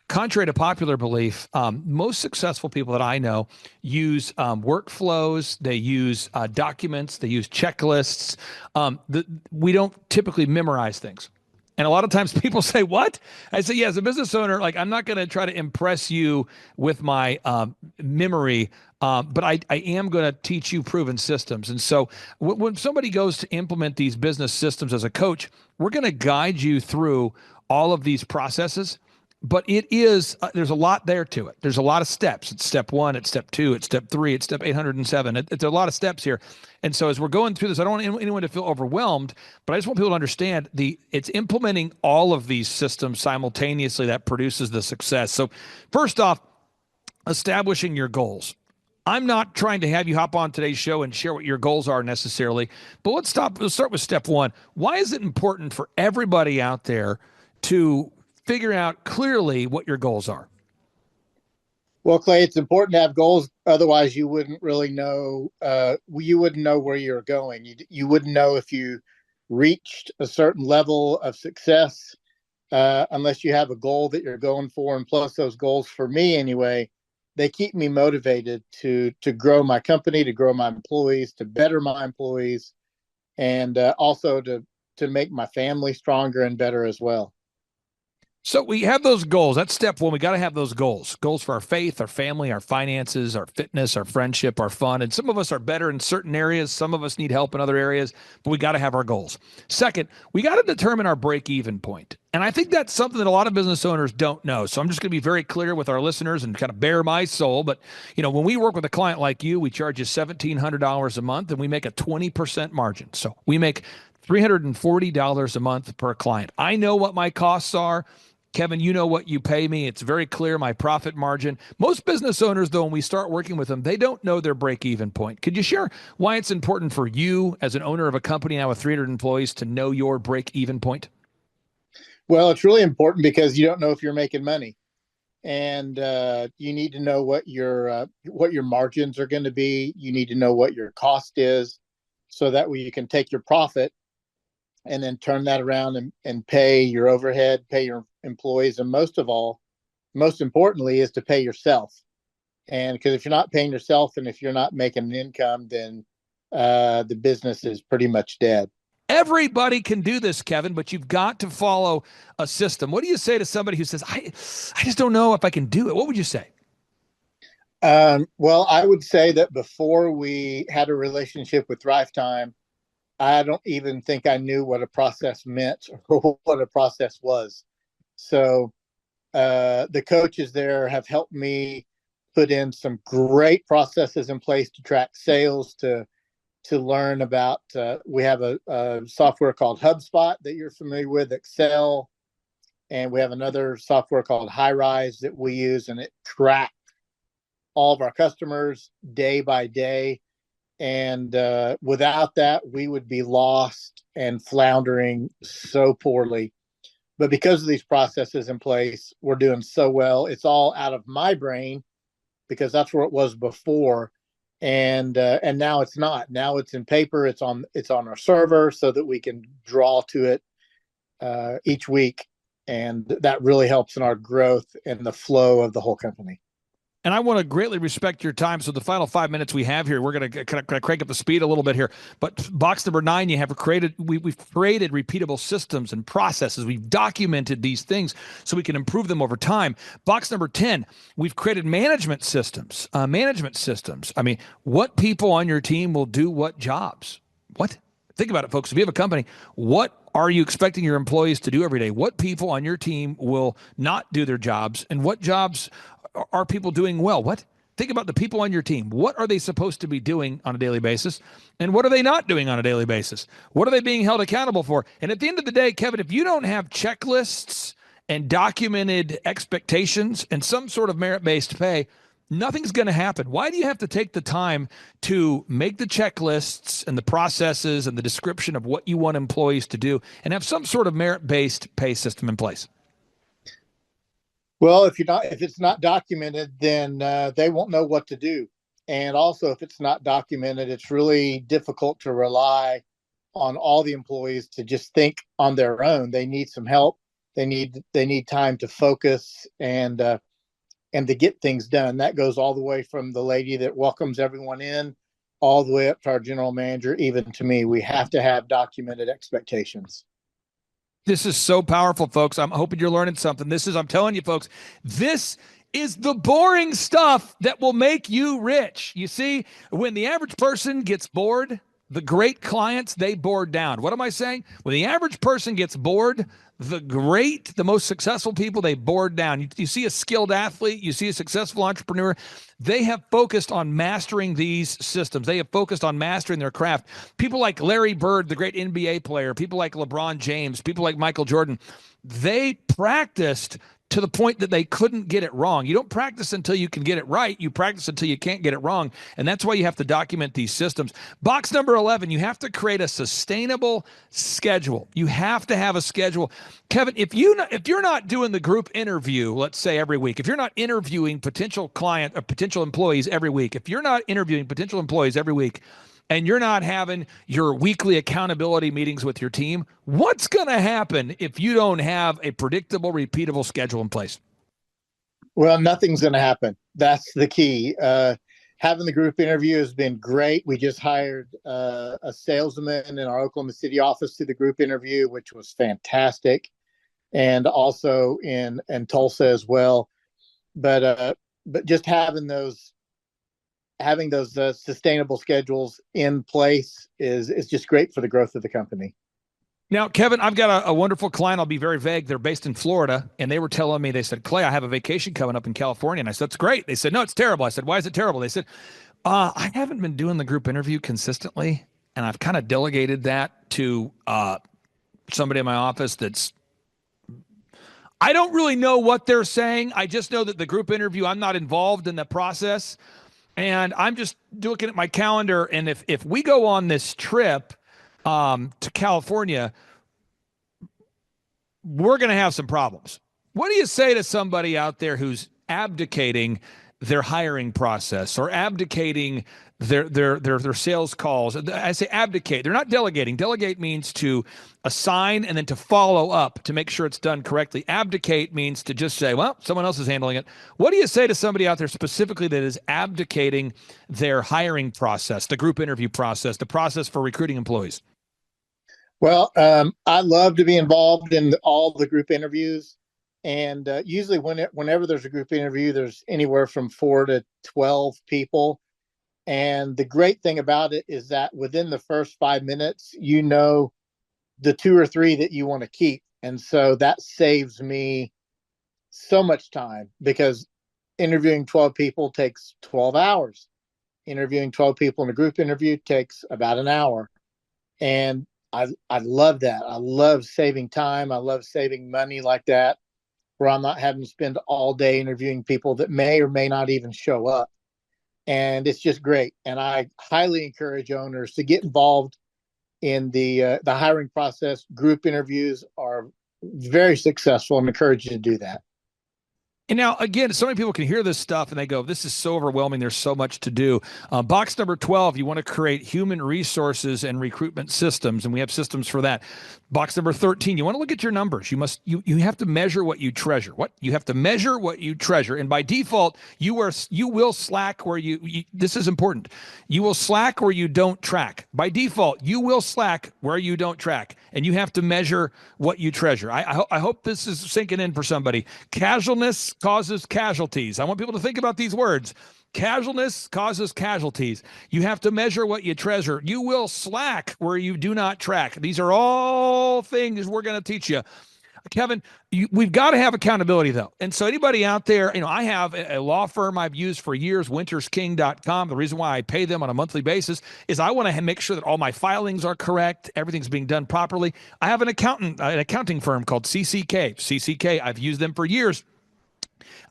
contrary to popular belief, most successful people that I know use workflows, they use documents, they use checklists. We don't typically memorize things. And a lot of times people say, what? I say, yeah, as a business owner, like I'm not going to try to impress you with my memory, but I am going to teach you proven systems. And so when somebody goes to implement these business systems as a coach, we're going to guide you through all of these processes. But it is, there's a lot there to it. There's a lot of steps. It's step 1, it's step 2, it's step 3, it's step 807. It's a lot of steps here. And so as we're going through this, I don't want anyone to feel overwhelmed, but I just want people to understand it's implementing all of these systems simultaneously that produces the success. So first off, establishing your goals. I'm not trying to have you hop on today's show and share what your goals are necessarily, but let's start with step 1. Why is it important for everybody out there to figure out clearly what your goals are? Well, Clay, it's important to have goals. Otherwise, you wouldn't really know. You wouldn't know where you're going. You wouldn't know if you reached a certain level of success unless you have a goal that you're going for. And plus, those goals, for me anyway, they keep me motivated to grow my company, to grow my employees, to better my employees, and also to make my family stronger and better as well. So we have those goals. That's step 1. We got to have those goals. Goals for our faith, our family, our finances, our fitness, our friendship, our fun. And some of us are better in certain areas. Some of us need help in other areas, but we got to have our goals. Second, we got to determine our break-even point. And I think that's something that a lot of business owners don't know. So I'm just going to be very clear with our listeners and kind of bare my soul. But, when we work with a client like you, we charge you $1,700 a month and we make a 20% margin. So we make $340 a month per client. I know what my costs are. Kevin, you know what you pay me. It's very clear, my profit margin. Most business owners, though, when we start working with them, they don't know their break-even point. Could you share why it's important for you as an owner of a company now with 300 employees to know your break-even point? Well, it's really important because you don't know if you're making money, and you need to know what your margins are going to be. You need to know what your cost is, so that way you can take your profit and then turn that around and pay your overhead, pay your employees, and most importantly, is to pay yourself. And because if you're not paying yourself and if you're not making an income, then the business is pretty much dead. Everybody can do this, Kevin, but you've got to follow a system. What do you say to somebody who says, I just don't know if I can do it? What would you say? Well, I would say that before we had a relationship with Thrivetime, I don't even think I knew what a process meant or what a process was. So the coaches there have helped me put in some great processes in place to track sales, to learn about. We have a software called HubSpot that you're familiar with, Excel, and we have another software called HighRise that we use, and it tracks all of our customers day by day. And without that, we would be lost and floundering so poorly. But because of these processes in place, we're doing so well. It's all out of my brain because that's where it was before. And now it's not. Now it's in paper. It's on our server so that we can draw to it each week. And that really helps in our growth and the flow of the whole company. And I want to greatly respect your time. So the final 5 minutes we have here, we're going to kind of crank up the speed a little bit here. But box number 9, we've created repeatable systems and processes. We've documented these things so we can improve them over time. Box number 10, we've created management systems. I mean, what people on your team will do what jobs? What? Think about it, folks. If you have a company, what are you expecting your employees to do every day? What people on your team will not do their jobs, and what jobs are people doing well? What? Think about the people on your team. What are they supposed to be doing on a daily basis? And what are they not doing on a daily basis? What are they being held accountable for? And at the end of the day, Kevin, if you don't have checklists and documented expectations and some sort of merit-based pay, nothing's going to happen. Why do you have to take the time to make the checklists and the processes and the description of what you want employees to do and have some sort of merit-based pay system in place? Well, if it's not documented, then they won't know what to do. And also, if it's not documented, it's really difficult to rely on all the employees to just think on their own. They need some help. They need time to focus and to get things done. That goes all the way from the lady that welcomes everyone in, all the way up to our general manager, even to me. We have to have documented expectations. This is so powerful, folks. I'm hoping you're learning something. I'm telling you, folks, this is the boring stuff that will make you rich. You see, when the average person gets bored, the great clients, they board down. What am I saying? When the average person gets bored, the most successful people, they board down. You see a skilled athlete, you see a successful entrepreneur, they have focused on mastering these systems. They have focused on mastering their craft. People like Larry Bird, the great NBA player, people like LeBron James, people like Michael Jordan, they practiced to the point that they couldn't get it wrong. You don't practice until you can get it right. You practice until you can't get it wrong. And that's why you have to document these systems. Box number 11, you have to create a sustainable schedule. You have to have a schedule. Kevin, if you're not doing the group interview, let's say every week, if you're not interviewing potential client or potential employees every week, and you're not having your weekly accountability meetings with your team, what's going to happen if you don't have a predictable, repeatable schedule in place? Well, nothing's going to happen. That's the key. Having the group interview has been great. We just hired a salesman in our Oklahoma City office to the group interview, which was fantastic, and also in Tulsa as well. But just having those sustainable schedules in place is just great for the growth of the company. Now, Kevin, I've got a wonderful client. I'll be very vague. They're based in Florida, and they were telling me, they said, Clay, I have a vacation coming up in California. And I said, that's great. They said, no, it's terrible. I said, why is it terrible? They said, I haven't been doing the group interview consistently, and I've kind of delegated that to somebody in my office I don't really know what they're saying. I just know that the group interview, I'm not involved in the process. And I'm just looking at my calendar. And if we go on this trip to California, we're going to have some problems. What do you say to somebody out there who's abdicating their hiring process or abdicating their sales calls? I say abdicate. They're not delegating. Delegate means to assign and then to follow up to make sure it's done correctly. Abdicate means to just say, well, someone else is handling it. What do you say to somebody out there specifically that is abdicating their hiring process, the group interview process, the process for recruiting employees? Well, I love to be involved in all the group interviews. And usually whenever there's a group interview, there's anywhere from 4 to 12 people. And the great thing about it is that within the first 5 minutes, you know the 2 or 3 that you want to keep. And so that saves me so much time, because interviewing 12 people takes 12 hours. Interviewing 12 people in a group interview takes about an hour. And I love that. I love saving time. I love saving money like that, where I'm not having to spend all day interviewing people that may or may not even show up. And it's just great. And I highly encourage owners to get involved in the hiring process. Group interviews are very successful, and encourage you to do that. And now, again, so many people can hear this stuff and they go, this is so overwhelming. There's so much to do. Box number 12, you want to create human resources and recruitment systems, and we have systems for that. Box number 13, you want to look at your numbers. You have to measure what you treasure. What? You have to measure what you treasure. And by default, you will slack where this is important. You will slack where you don't track. By default, you will slack where you don't track. And you have to measure what you treasure. I hope this is sinking in for somebody. Casualness causes casualties. I want people to think about these words. Casualness causes casualties. You have to measure what you treasure. You will slack where you do not track. These are all things we're going to teach you. Kevin, we've got to have accountability, though. And so anybody out there, I have a law firm I've used for years, wintersking.com. The reason why I pay them on a monthly basis is I want to make sure that all my filings are correct, everything's being done properly. I have an accounting firm called CCK. I've used them for years.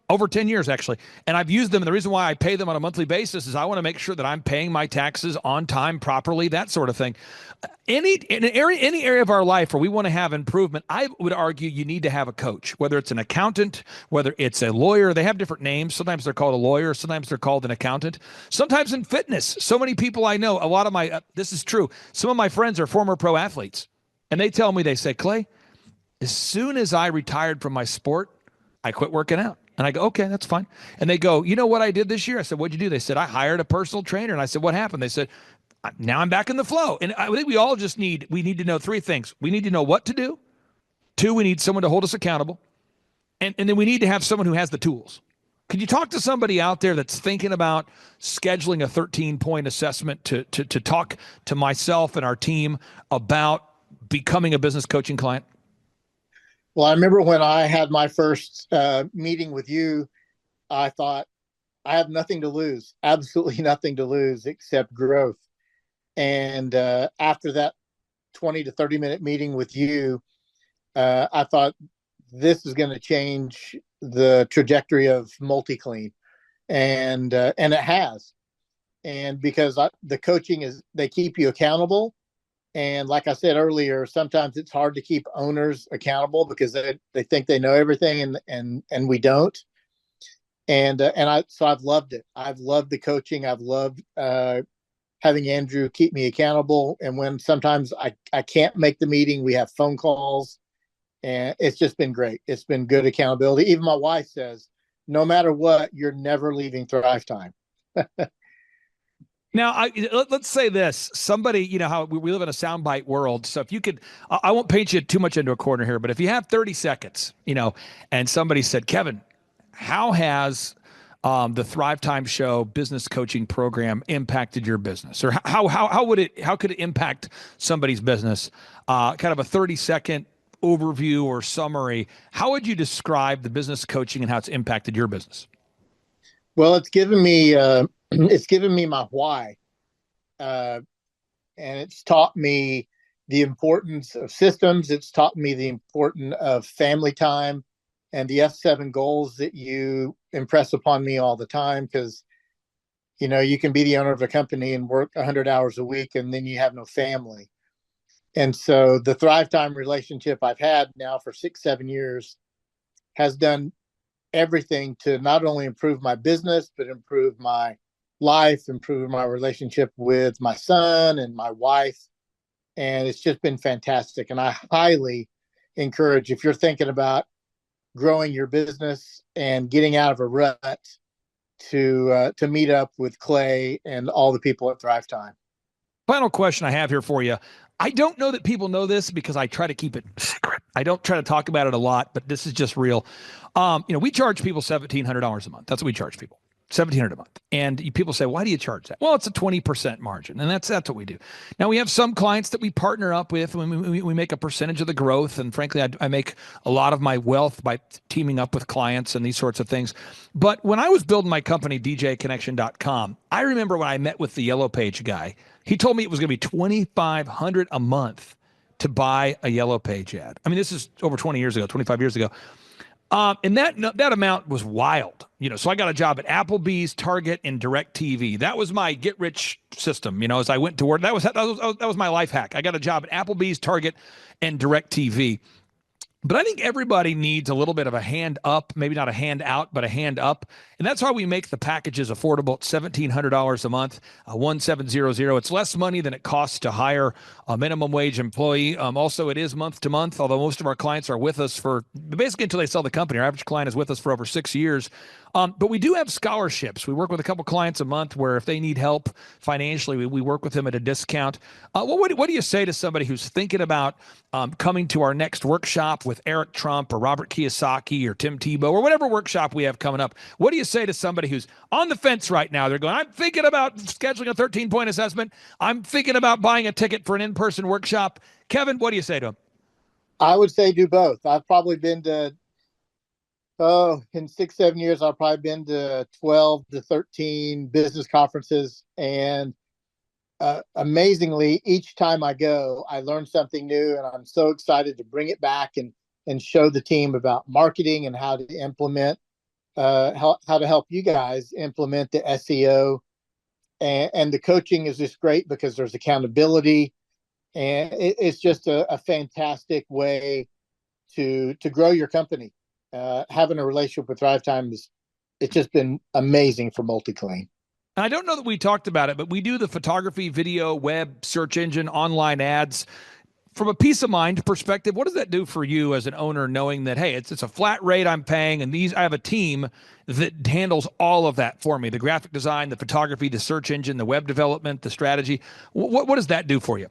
Over 10 years, actually. And I've used them. And the reason why I pay them on a monthly basis is I want to make sure that I'm paying my taxes on time, properly, that sort of thing. Any area of our life where we want to have improvement, I would argue you need to have a coach, whether it's an accountant, whether it's a lawyer. They have different names. Sometimes they're called a lawyer. Sometimes they're called an accountant. Sometimes in fitness, so many people I know, a lot of this is true. Some of my friends are former pro athletes. And they tell me, they say, Clay, as soon as I retired from my sport, I quit working out. And I go, okay, that's fine. And they go, you know what I did this year? I said, what'd you do? They said, I hired a personal trainer. And I said, what happened? They said, now I'm back in the flow. And I think we all we need to know 3 things. We need to know what to do. 2, we need someone to hold us accountable. And then we need to have someone who has the tools. Could you talk to somebody out there that's thinking about scheduling a 13-point assessment to talk to myself and our team about becoming a business coaching client? Well, I remember when I had my first meeting with you, I thought, I have nothing to lose, absolutely nothing to lose except growth. And after that 20 to 30-minute meeting with you, I thought, this is going to change the trajectory of MultiClean. And it has. And because the coaching they keep you accountable. And like I said earlier, sometimes it's hard to keep owners accountable because they think they know everything and we don't. So I've loved it. I've loved the coaching. I've loved having Andrew keep me accountable. And when sometimes I can't make the meeting, we have phone calls, and it's just been great. It's been good accountability. Even my wife says, no matter what, you're never leaving Thrivetime. Now, let's say this. Somebody, how we live in a soundbite world. So if you could, I won't paint you too much into a corner here, but if you have 30 seconds, and somebody said, Kevin, how has the Thrivetime Show business coaching program impacted your business? Or how could it impact somebody's business? Kind of a 30-second overview or summary. How would you describe the business coaching and how it's impacted your business? Well, it's given me my why, and it's taught me the importance of systems. It's taught me the importance of family time. and the F7 goals that you impress upon me all the time, because you can be the owner of a company and work 100 hours a week and then you have no family. And so the Thrivetime relationship I've had now for 6-7 years has done everything to not only improve my business, but improve my life, improve my relationship with my son and my wife. And it's just been fantastic. And I highly encourage, if you're thinking about growing your business and getting out of a rut, to meet up with Clay and all the people at Thrivetime. Final question I have here for you. I don't know that people know this because I try to keep it secret. I don't try to talk about it a lot, but this is just real. We charge people $1,700 a month. That's what we charge people. $1,700 a month. And people say, why do you charge that? Well, it's a 20% margin. And that's what we do. Now, we have some clients that we partner up with when we make a percentage of the growth. And frankly, I make a lot of my wealth by teaming up with clients and these sorts of things. But when I was building my company, djconnection.com, I remember when I met with the Yellow Page guy, he told me it was going to be $2,500 a month to buy a Yellow Page ad. I mean, this is over 20 years ago, 25 years ago. And that amount was wild, so I got a job at Applebee's, Target, and DirecTV. That was my get rich system, as I went to work. That was my life hack. I got a job at Applebee's, Target, and DirecTV. But I think everybody needs a little bit of a hand up, maybe not a hand out, but a hand up. And that's why we make the packages affordable at $1,700 a month, 1700. It's less money than it costs to hire a minimum wage employee. Also, it is month to month, although most of our clients are with us for basically until they sell the company. Our average client is with us for over 6 years. But we do have scholarships. We work with a couple clients a month where if they need help financially, we work with them at a discount. What do you say to somebody who's thinking about coming to our next workshop with Eric Trump or Robert Kiyosaki or Tim Tebow or whatever workshop we have coming up? What do you say to somebody who's on the fence right now? They're going, I'm thinking about scheduling a 13-point assessment. I'm thinking about buying a ticket for an in-person workshop. Kevin, what do you say to them? I would say do both. I've probably been to in 6-7 years, I've probably been to 12 to 13 business conferences. And amazingly, each time I go, I learn something new. And I'm so excited to bring it back and show the team about marketing and how to implement, how to help you guys implement the SEO. And the coaching is just great because there's accountability. And it's just a fantastic way to grow your company. Having a relationship with Thrivetime it's just been amazing for MultiClean. I don't know that we talked about it, but we do the photography, video, web, search engine, online ads. From a peace of mind perspective, what does that do for you as an owner, knowing that, hey, it's a flat rate I'm paying, and I have a team that handles all of that for me, the graphic design, the photography, the search engine, the web development, the strategy. What does that do for you?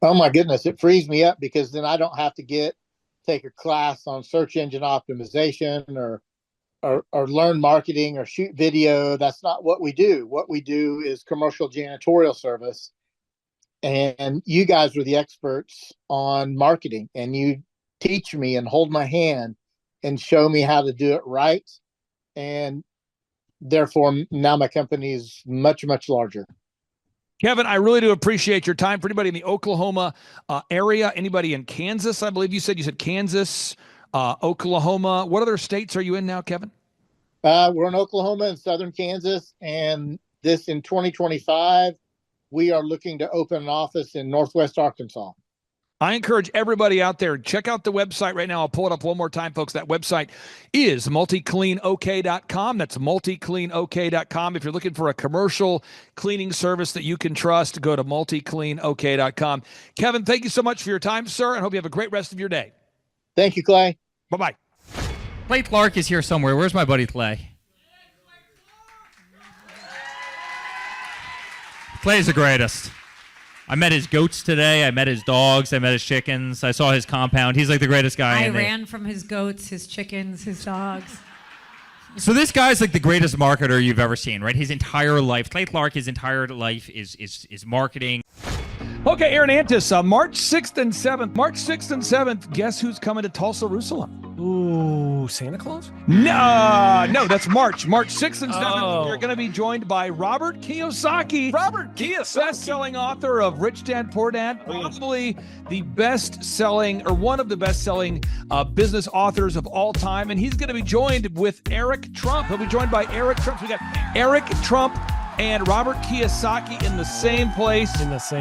Oh my goodness, it frees me up because then I don't have to take a class on search engine optimization or learn marketing or shoot video. That's not what we do. What we do is commercial janitorial service. And you guys are the experts on marketing, and you teach me and hold my hand and show me how to do it right. And therefore, now my company is much, much larger. Kevin, I really do appreciate your time. For anybody in the Oklahoma area, anybody in Kansas, I believe you said Kansas, Oklahoma. What other states are you in now, Kevin? We're in Oklahoma and southern Kansas, and this in 2025, we are looking to open an office in Northwest Arkansas. I encourage everybody out there, check out the website right now. I'll pull it up one more time, folks. That website is multicleanok.com. That's multicleanok.com. If you're looking for a commercial cleaning service that you can trust, go to multicleanok.com. Kevin, thank you so much for your time, sir, and hope you have a great rest of your day. Thank you, Clay. Bye-bye. Clay Clark is here somewhere. Where's my buddy Clay? Clay's the greatest. I met his goats today. I met his dogs. I met his chickens. I saw his compound. He's like the greatest guy. I ran from his goats, his chickens, his dogs. So this guy's like the greatest marketer you've ever seen, right? His entire life, Clay Clark, his entire life is marketing. Okay, Aaron Antis, March 6th and 7th. March 6th and 7th, guess who's coming to Tulsa, Jerusalem? Ooh, Santa Claus? No, that's March 6th and 7th. Oh. You're going to be joined by Robert Kiyosaki. Robert Kiyosaki. Best-selling author of Rich Dad, Poor Dad. Probably the best-selling or one of the best-selling business authors of all time. And he's going to be joined with Eric Trump. He'll be joined by Eric Trump. So we got Eric Trump and Robert Kiyosaki in the same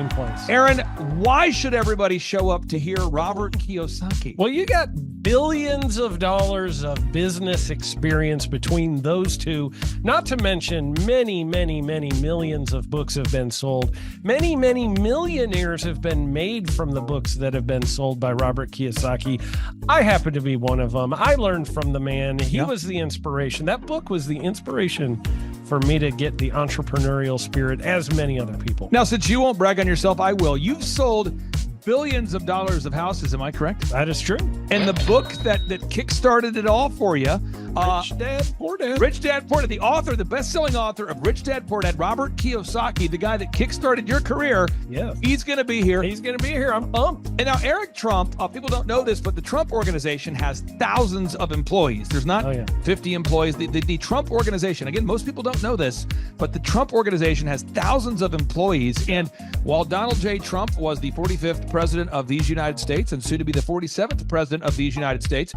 place. Aaron, why should everybody show up to hear Robert Kiyosaki? Well, you got billions of dollars of business experience between those two, not to mention many, many, many millions of books have been sold. Many, many millionaires have been made from the books that have been sold by Robert Kiyosaki. I happen to be one of them. I learned from the man. He was the inspiration. That book was the inspiration for me to get the entrepreneurial spirit, as many other people. Now, since you won't brag on yourself, I will. You've sold billions of dollars of houses, am I correct? That is true. And the book that kickstarted it all for you, Rich Dad, Poor Dad. Rich Dad, Poor Dad, the author, the best-selling author of Rich Dad, Poor Dad, Robert Kiyosaki, the guy that kickstarted your career. Yeah. He's going to be here. He's going to be here. I'm pumped. And now Eric Trump, people don't know this, but the Trump organization has thousands of employees. There's not 50 employees. The Trump organization, again, most people don't know this, but the Trump organization has thousands of employees. And while Donald J. Trump was the 45th president of these United States and soon to be the 47th president of these United States,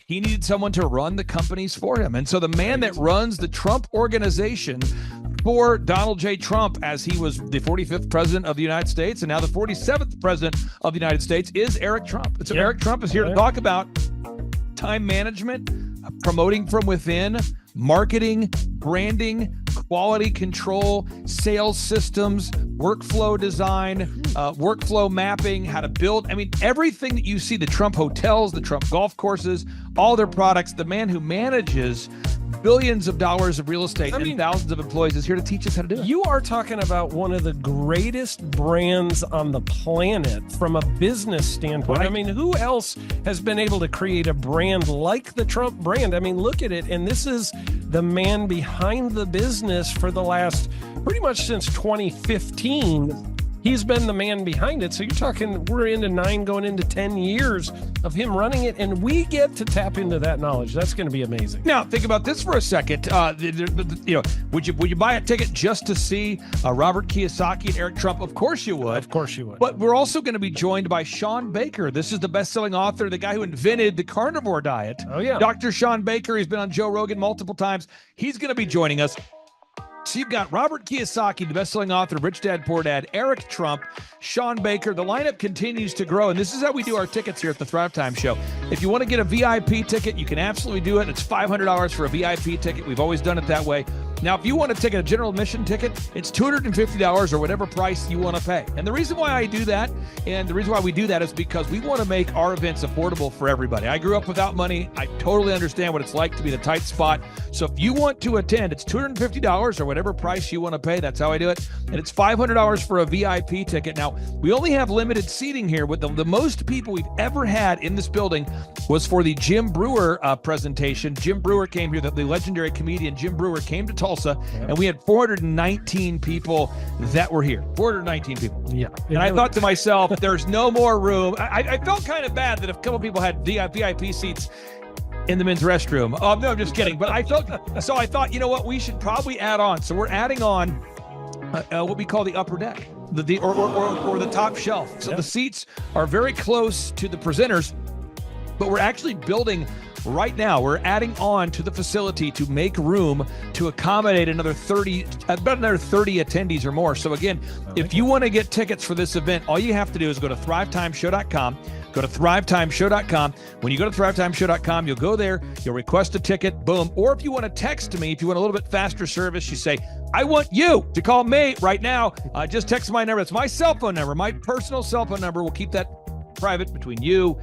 he needed someone to run the companies for him. And so the man that runs the Trump organization for Donald J. Trump, as he was the 45th president of the United States and now the 47th president of the United States, is Eric Trump. And so Eric Trump is here to talk about time management, promoting from within, marketing, branding, quality control, sales systems, workflow design, workflow mapping, how to build. I mean, everything that you see, the Trump hotels, the Trump golf courses, all their products, the man who manages billions of dollars of real estate and thousands of employees is here to teach us how to do it. You are talking about one of the greatest brands on the planet from a business standpoint. Right. I mean, who else has been able to create a brand like the Trump brand? I mean, look at it. And this is the man behind the business for the last pretty much since 2015. He's been the man behind it. So you're talking, we're into 9 going into 10 years of him running it, and we get to tap into that knowledge. That's going to be amazing. Now, think about this for a second. Would you buy a ticket just to see Robert Kiyosaki and Eric Trump? Of course you would. Of course you would. But we're also going to be joined by Sean Baker. This is the best-selling author, the guy who invented the carnivore diet. Oh, yeah. Dr. Sean Baker. He's been on Joe Rogan multiple times. He's going to be joining us. So you've got Robert Kiyosaki, the best-selling author of Rich Dad, Poor Dad, Eric Trump, Sean Baker. The lineup continues to grow, and this is how we do our tickets here at the Thrivetime Show. If you want to get a VIP ticket, you can absolutely do it. It's $500 for a VIP ticket. We've always done it that way. Now, if you want to take a general admission ticket, it's $250 or whatever price you want to pay. And the reason why I do that, and the reason why we do that is because we want to make our events affordable for everybody. I grew up without money. I totally understand what it's like to be in a tight spot. So if you want to attend, it's $250 or whatever price you want to pay. That's how I do it. And it's $500 for a VIP ticket. Now, we only have limited seating here. With the most people we've ever had in this building was for the Jim Brewer presentation. Jim Brewer came here, the legendary comedian Jim Brewer came to Tulsa, and we had 419 people that were here. 419 people. Yeah. And I thought to myself, there's no more room. I felt kind of bad that a couple people had VIP seats in the men's restroom. No, I'm just kidding. But I thought, you know what, we should probably add on. So we're adding on what we call the upper deck, or the top shelf. So the seats are very close to the presenters, but we're actually building right now. We're adding on to the facility to make room to accommodate about another 30 attendees or more. So again, if you want to get tickets for this event, all you have to do is go to thrivetimeshow.com. Go to thrivetimeshow.com. When you go to thrivetimeshow.com, you'll go there, you'll request a ticket, boom. Or if you want to text me, if you want a little bit faster service, you say, I want you to call me right now. Just text my number. It's my cell phone number, my personal cell phone number. We'll keep that private between you,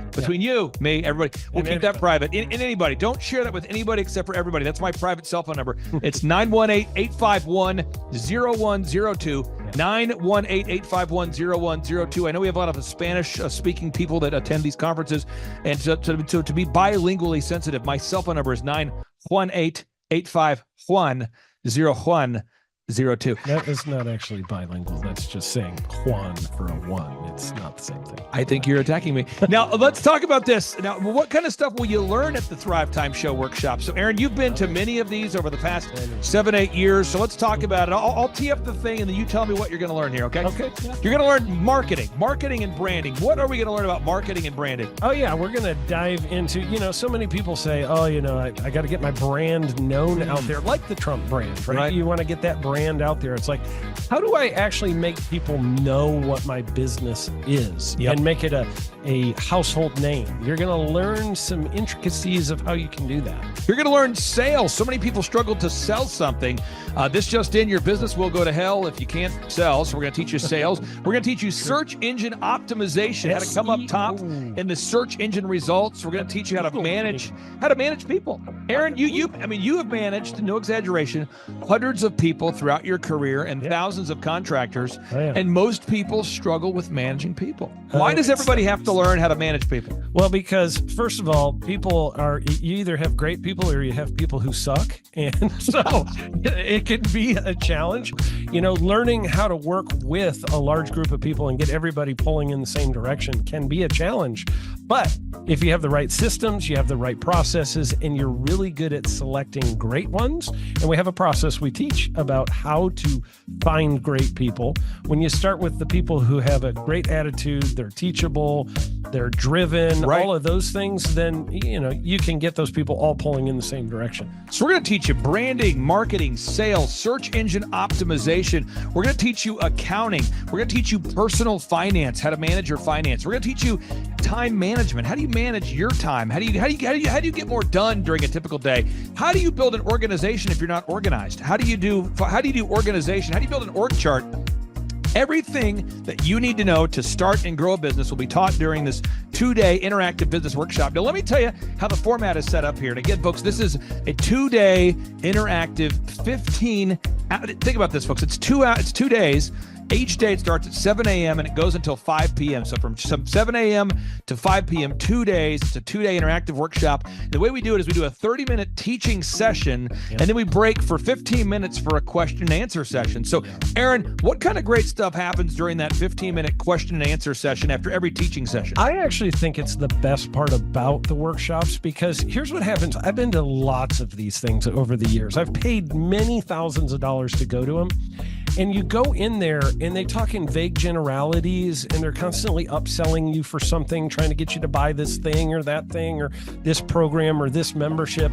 me, everybody. We'll keep that private. And anybody, don't share that with anybody except for everybody. That's my private cell phone number. It's 918-851-0102. 918-851-0102. I know we have a lot of Spanish-speaking people that attend these conferences, and to be bilingually sensitive, my cell phone number is 918-851-0102. 02. That is not actually bilingual. That's just saying Juan for a 1. It's not the same thing. I think you're attacking me. Now, let's talk about this. Now, what kind of stuff will you learn at the Thrivetime Show workshop? So, Aaron, you've been to many of these over the past 7-8 years. So let's talk about it. I'll tee up the thing, and then you tell me what you're going to learn here, okay? Okay. You're going to learn marketing and branding. What are we going to learn about marketing and branding? Oh, yeah. We're going to dive into, so many people say, I got to get my brand known out there, like the Trump brand, right? You want to get that brand out there. It's like, how do I actually make people know what my business is and make it a household name? You're going to learn some intricacies of how you can do that. You're going to learn sales. So many people struggle to sell something. This just in, your business will go to hell if you can't sell. So we're going to teach you sales. We're going to teach you search engine optimization, how to come up top in the search engine results. We're going to teach you how to manage people. Aaron, you have managed, no exaggeration, hundreds of people throughout your career and thousands of contractors. And most people struggle with managing people. Why does everybody have to learn how to manage people? Well, because first of all, you either have great people or you have people who suck. And so it can be a challenge. Learning how to work with a large group of people and get everybody pulling in the same direction can be a challenge. But if you have the right systems, you have the right processes, and you're really good at selecting great ones, and we have a process we teach about how to find great people. When you start with the people who have a great attitude, they're teachable, they're driven, all of those things, then you can get those people all pulling in the same direction. So we're going to teach you branding, marketing, sales, search engine optimization. We're going to teach you accounting. We're going to teach you personal finance, how to manage your finance. We're going to teach you time management. How do you manage your time? How do you get more done during a typical day? How do you build an organization if you're not organized? How do you do organization? How do you build an org chart? Everything that you need to know to start and grow a business will be taught during this 2-day interactive business workshop. Now, let me tell you how the format is set up here. And again, folks, this is a 2-day interactive 15. Think about this, folks. It's 2 days. Each day it starts at 7 a.m. and it goes until 5 p.m. So from 7 a.m. to 5 p.m., 2 days. It's a 2-day interactive workshop. And the way we do it is we do a 30-minute teaching session, and then we break for 15 minutes for a question and answer session. So, Aaron, what kind of great stuff happens during that 15-minute question and answer session after every teaching session? I actually think it's the best part about the workshops, because here's what happens. I've been to lots of these things over the years. I've paid many thousands of dollars to go to them. And you go in there and they talk in vague generalities, and they're constantly upselling you for something, trying to get you to buy this thing or that thing or this program or this membership.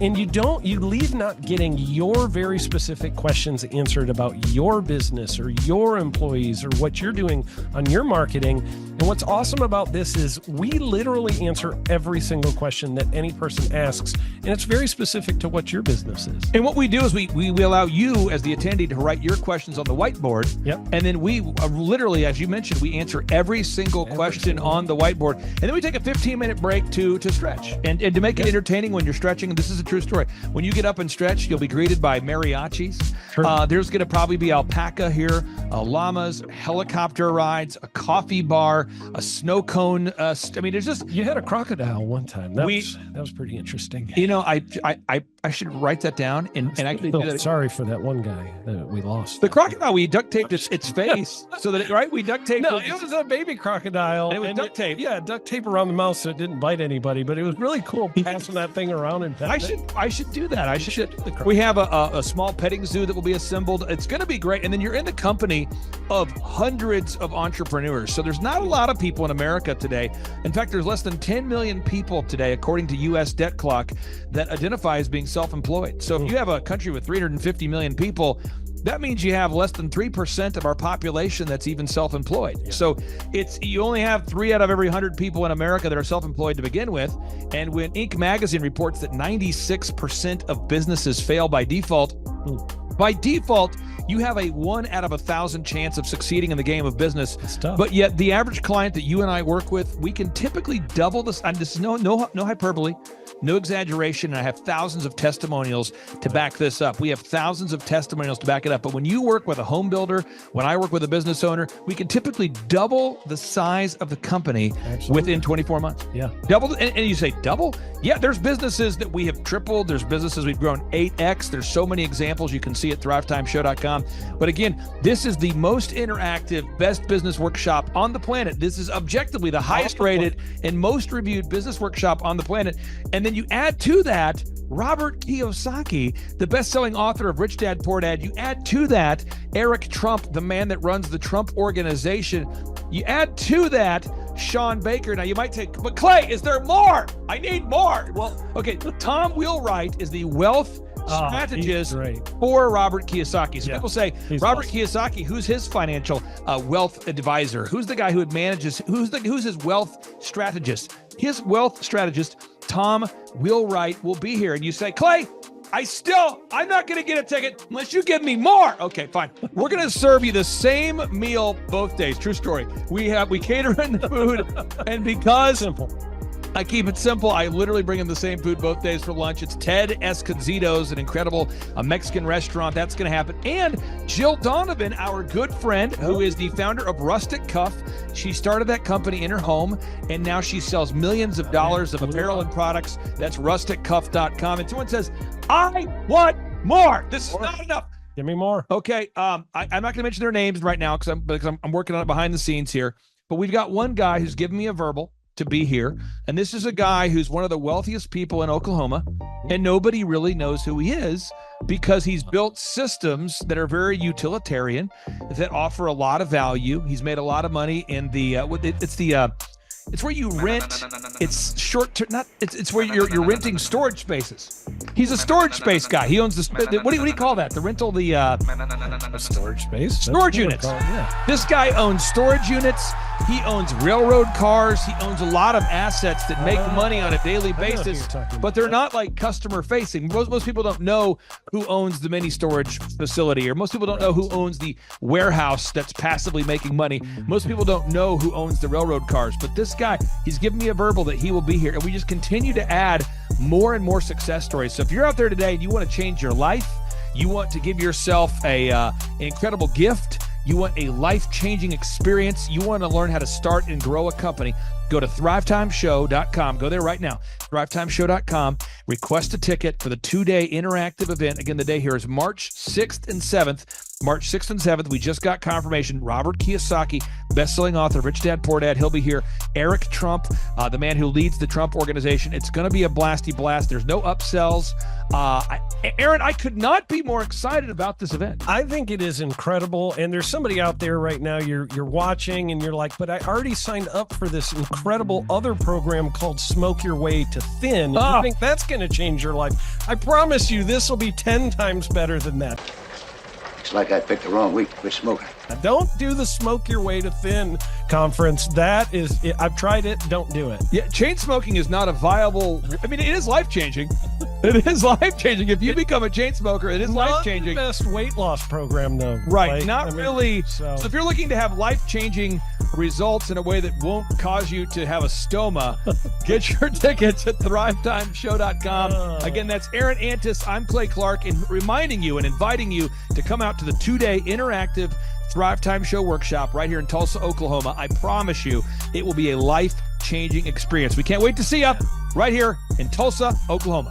And you leave not getting your very specific questions answered about your business or your employees or what you're doing on your marketing. And what's awesome about this is we literally answer every single question that any person asks, and it's very specific to what your business is. And what we do is we allow you as the attendee to write your questions on the whiteboard. Yep. And then we literally, as you mentioned, we answer every single question on the whiteboard. And then we take a 15-minute break to stretch and to make it entertaining when you're stretching. And this is a true story. When you get up and stretch, you'll be greeted by mariachis. There's going to probably be alpaca here, llamas, helicopter rides, a coffee bar, a snow cone. There's just... You had a crocodile one time. That was pretty interesting. I should write that down and actually do that. Sorry for that one guy that we lost. The crocodile, we duct taped its face so that we duct taped. No, it was a baby crocodile. And it was duct tape. Yeah, duct tape around the mouth so it didn't bite anybody. But it was really cool passing that thing around and I should do that. We have a small petting zoo that will be assembled. It's going to be great. And then you're in the company of hundreds of entrepreneurs. So there's not a lot of people in America today. In fact, there's less than 10 million people today, according to U.S. Debt Clock, that identify as being self-employed. So if you have a country with 350 million people, that means you have less than 3% of our population that's even self-employed. Yeah. So you only have 3 out of every 100 people in America that are self-employed to begin with. And when Inc. magazine reports that 96% of businesses fail by default, you have a 1 out of 1,000 chance of succeeding in the game of business. But yet the average client that you and I work with, we can typically double this. And this is no hyperbole, no exaggeration. And I have thousands of testimonials to back this up. We have thousands of testimonials to back it up. But when you work with a home builder, when I work with a business owner, we can typically double the size of the company within 24 months. Yeah. Double. And you say double? Yeah, there's businesses that we have tripled. There's businesses we've grown 8x. There's so many examples you can see see at thrivetimeshow.com. But again, this is the most interactive, best business workshop on the planet. This is objectively the highest rated and most reviewed business workshop on the planet. And then you add to that Robert Kiyosaki, the best-selling author of Rich Dad, Poor Dad. You add to that Eric Trump, the man that runs the Trump Organization. You add to that Sean Baker. Now you might take, but Clay, is there more? I need more. Well, okay, Tom Wheelwright is the wealth strategist for Robert Kiyosaki. So people say, Robert Kiyosaki, who's his financial wealth advisor? Who's the guy who manages, who's his wealth strategist? His wealth strategist, Tom Wheelwright, will be here. And you say, Clay, I'm not going to get a ticket unless you give me more. Okay, fine. We're going to serve you the same meal both days. True story. We cater in the food, and because I keep it simple, I literally bring in the same food both days for lunch. It's Ted Escondido's, an incredible Mexican restaurant. That's going to happen. And Jill Donovan, our good friend, who is the founder of Rustic Cuff. She started that company in her home, and now she sells millions of dollars of apparel and products. That's rusticcuff.com. And someone says, I want more. This is not enough. Give me more. Okay. I'm not going to mention their names right now because I'm working on it behind the scenes here. But we've got one guy who's given me a verbal to be here. And this is a guy who's one of the wealthiest people in Oklahoma, and nobody really knows who he is because he's built systems that are very utilitarian, that offer a lot of value. He's made a lot of money in the, it's where you rent. It's short term. It's where you're renting storage spaces. He's a storage space guy. He owns the. What do you call that? The rental. Storage space. Storage units. This guy owns storage units. He owns railroad cars. He owns a lot of assets that make money on a daily basis, but they're not like customer facing. Most people don't know who owns the mini storage facility, or most people don't know who owns the warehouse that's passively making money. Most people don't know who owns the railroad cars, but this guy, he's given me a verbal that he will be here, and we just continue to add more and more success stories. So if you're out there today and you want to change your life, you want to give yourself an incredible gift, you want a life-changing experience, you want to learn how to start and grow a company, go to thrivetimeshow.com. Go there right now, thrivetimeshow.com. Request a ticket for the 2-day interactive event. Again, the day here is March 6th and 7th. March 6th and 7th, we just got confirmation. Robert Kiyosaki, best-selling author, Rich Dad, Poor Dad, he'll be here. Eric Trump, the man who leads the Trump Organization. It's going to be a blasty blast. There's no upsells. Aaron, I could not be more excited about this event. I think it is incredible. And there's somebody out there right now, you're watching and you're like, but I already signed up for this incredible other program called Smoke Your Way to Thin. You think that's going to change your life? I promise you this will be 10 times better than that. Looks like I picked the wrong week to quit smoking. Now, don't do the Smoke Your Way to Thin conference. That is, I've tried it. Don't do it. Yeah, chain smoking is not a viable. I mean, it is life changing. It is life changing. If you become a chain smoker, it is life changing. Not the best weight loss program, though. Right. Really. So if you're looking to have life changing results in a way that won't cause you to have a stoma, get your tickets at thrivetimeshow.com. Again, that's Aaron Antis. I'm Clay Clark, and reminding you and inviting you to come out to the 2-day interactive Thrive Time Show workshop right here in Tulsa, Oklahoma. I promise you it will be a life-changing experience. We can't wait to see you right here in Tulsa, Oklahoma.